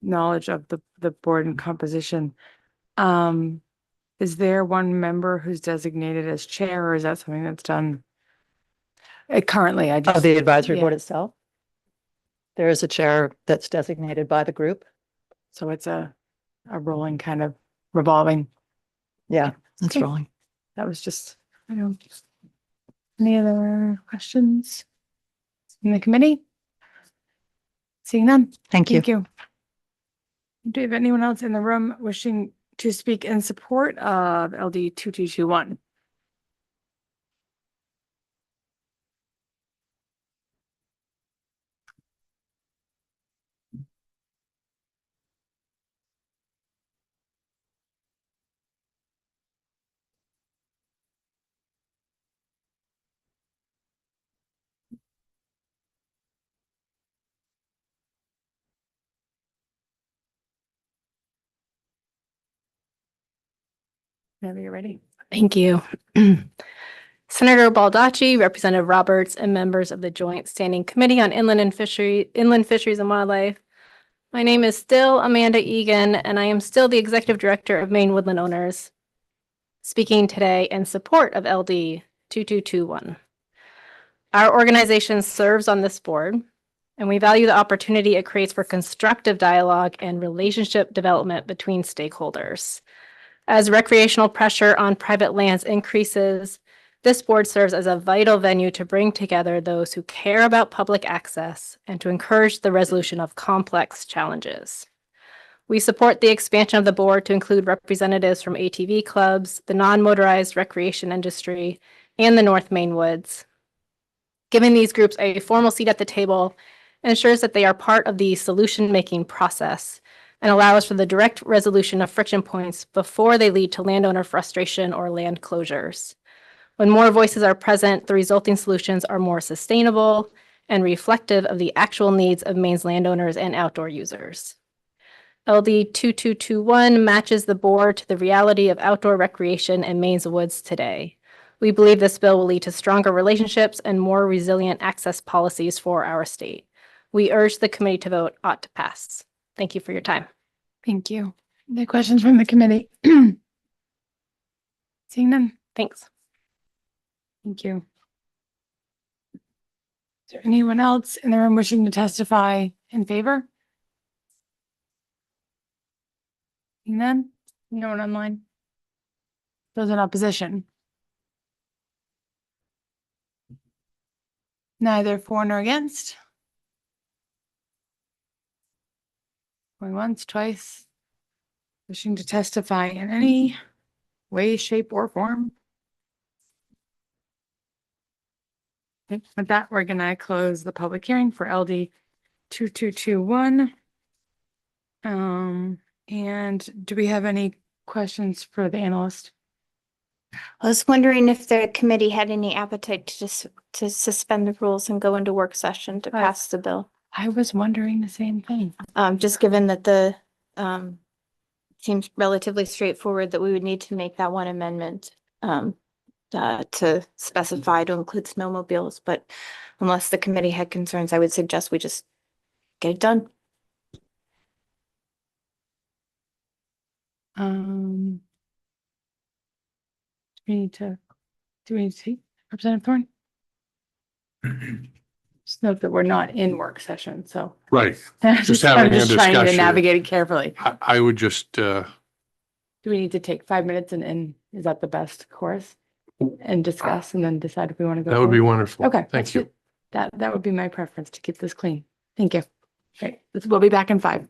knowledge of the board and composition. Is there one member who's designated as chair, or is that something that's done? Currently, I just. Of the advisory yeah. board itself? There is a chair that's designated by the group. So it's a rolling kind of revolving. Yeah, it's Okay. rolling. That was just, I don't. Any other questions in the committee? Seeing none. Thank you. Thank you. Do you have anyone else in the room wishing to speak in support of LD 2221? Whenever you're ready. Thank you. Senator Baldacci, Representative Roberts, and members of the Joint Standing Committee on Inland Fisheries and Wildlife. My name is still Amanda Egan, and I am still the Executive Director of Maine Woodland Owners, speaking today in support of LD 2221. Our organization serves on this board, and we value the opportunity it creates for constructive dialogue and relationship development between stakeholders. As recreational pressure on private lands increases, this board serves as a vital venue to bring together those who care about public access and to encourage the resolution of complex challenges. We support the expansion of the board to include representatives from ATV clubs, the non-motorized recreation industry, and the North Maine Woods. Giving these groups a formal seat at the table ensures that they are part of the solution-making process and allows for the direct resolution of friction points before they lead to landowner frustration or land closures. When more voices are present, the resulting solutions are more sustainable and reflective of the actual needs of Maine's landowners and outdoor users. LD 2221 matches the board to the reality of outdoor recreation in Maine's woods today. We believe this bill will lead to stronger relationships and more resilient access policies for our state. We urge the committee to vote ought to pass. Thank you for your time. Thank you. Any questions from the committee? Seeing none. Thanks. Thank you. Is there anyone else in the room wishing to testify in favor? Seeing none? No one online? Those in opposition? Neither for nor against? Going once, twice? Wishing to testify in any way, shape, or form? Okay, with that, we're gonna close the public hearing for LD 2221. And do we have any questions for the analyst? I was wondering if the committee had any appetite to just to suspend the rules and go into work session to pass the bill. I was wondering the same thing. Just given that the seems relatively straightforward that we would need to make that one amendment to specify to include snowmobiles, but unless the committee had concerns, I would suggest we just get it done. Do we need to see Representative Thorne? note that we're not in work session, so. Right. I'm Just having a just trying to discussion. navigate it carefully. I would just, Do we need to take 5 minutes and is that the best course? And discuss and then decide if we want to go that would be forward? wonderful. Okay. Thank let's you. do- That would be my preference to keep this clean. Thank you. Great. We'll be back in 5.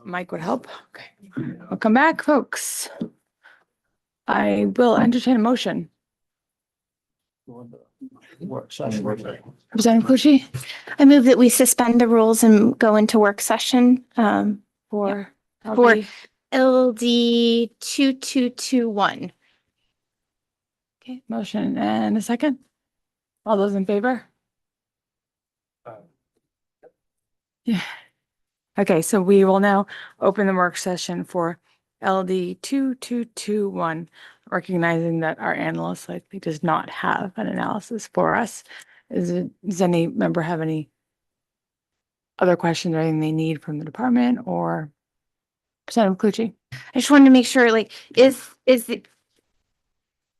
Mike would help. Okay, we'll come back, folks. I will entertain a motion. Representative Cloutier, I move that we suspend the rules and go into work session for LD. LD 2221. Okay, motion and a second. All those in favor? Yeah. Okay, so we will now open the work session for LD 2221, recognizing that our analyst likely does not have an analysis for us. Does any member have any other questions or anything they need from the department or Representative Cloutier? I just wanted to make sure, like, is it,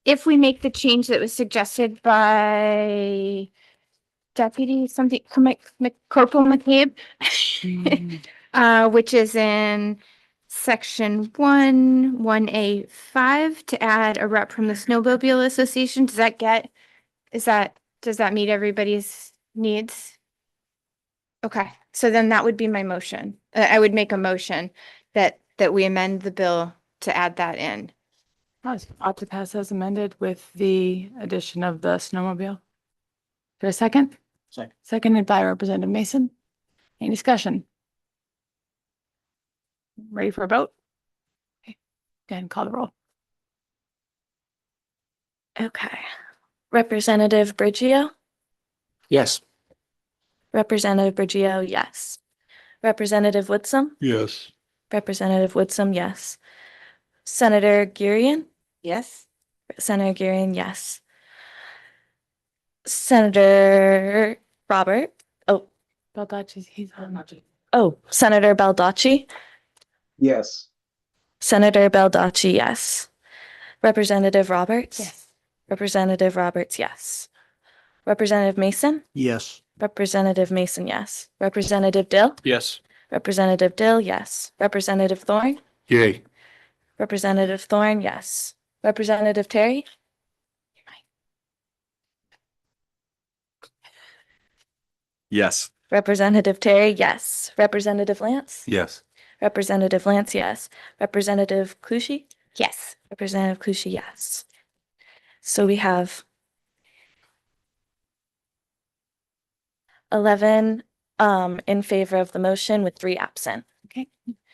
if we make the change that was suggested by Deputy something, Corporal McCabe, which is in section 1A5 to add a rep from the Snowmobile Association, does that meet everybody's needs? Okay, so then that would be my motion. I would make a motion that we amend the bill to add that in. Ought to pass as amended with the addition of the snowmobile. Is there a second? Second. Seconded by Representative Mason. Any discussion? Ready for a vote? Okay, go ahead and call the roll. Okay. Representative Brigio? Yes. Representative Brigio, yes. Representative Whitsom? Yes. Representative Whitsom, yes. Senator Gurian? Yes. Senator Gurian, yes. Senator Robert? Baldacci, he's on. Senator Baldacci? Yes. Senator Baldacci, yes. Representative Roberts? Yes. Representative Roberts, yes. Representative Mason? Yes. Representative Mason, yes. Representative Dill? Yes. Representative Dill, yes. Representative Thorne? Yay. Representative Thorne, yes. Representative Terry? Yes. Representative Terry, yes. Representative Lance? Yes. Representative Lance, yes. Representative Cloutier? Yes. Representative Cloutier, yes. So we have 11 in favor of the motion with 3 absent. Okay,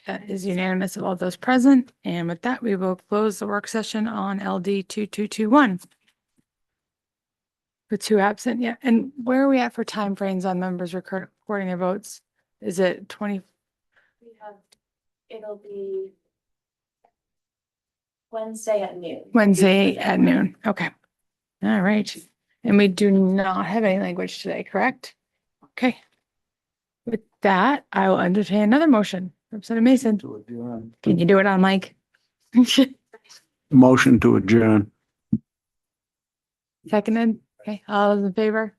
that is unanimous of all those present. And with that, we will close the work session on LD 2221. With 2 absent, yeah. And where are we at for timeframes on members recording their votes? Is it 20? It'll be Wednesday at noon. Wednesday at noon. Okay. All right. And we do not have any language today, correct? Okay. With that, I will entertain another motion. Representative Mason, To adjourn. can you do it on mic? Motion to adjourn. Seconded. Okay, all those in favor?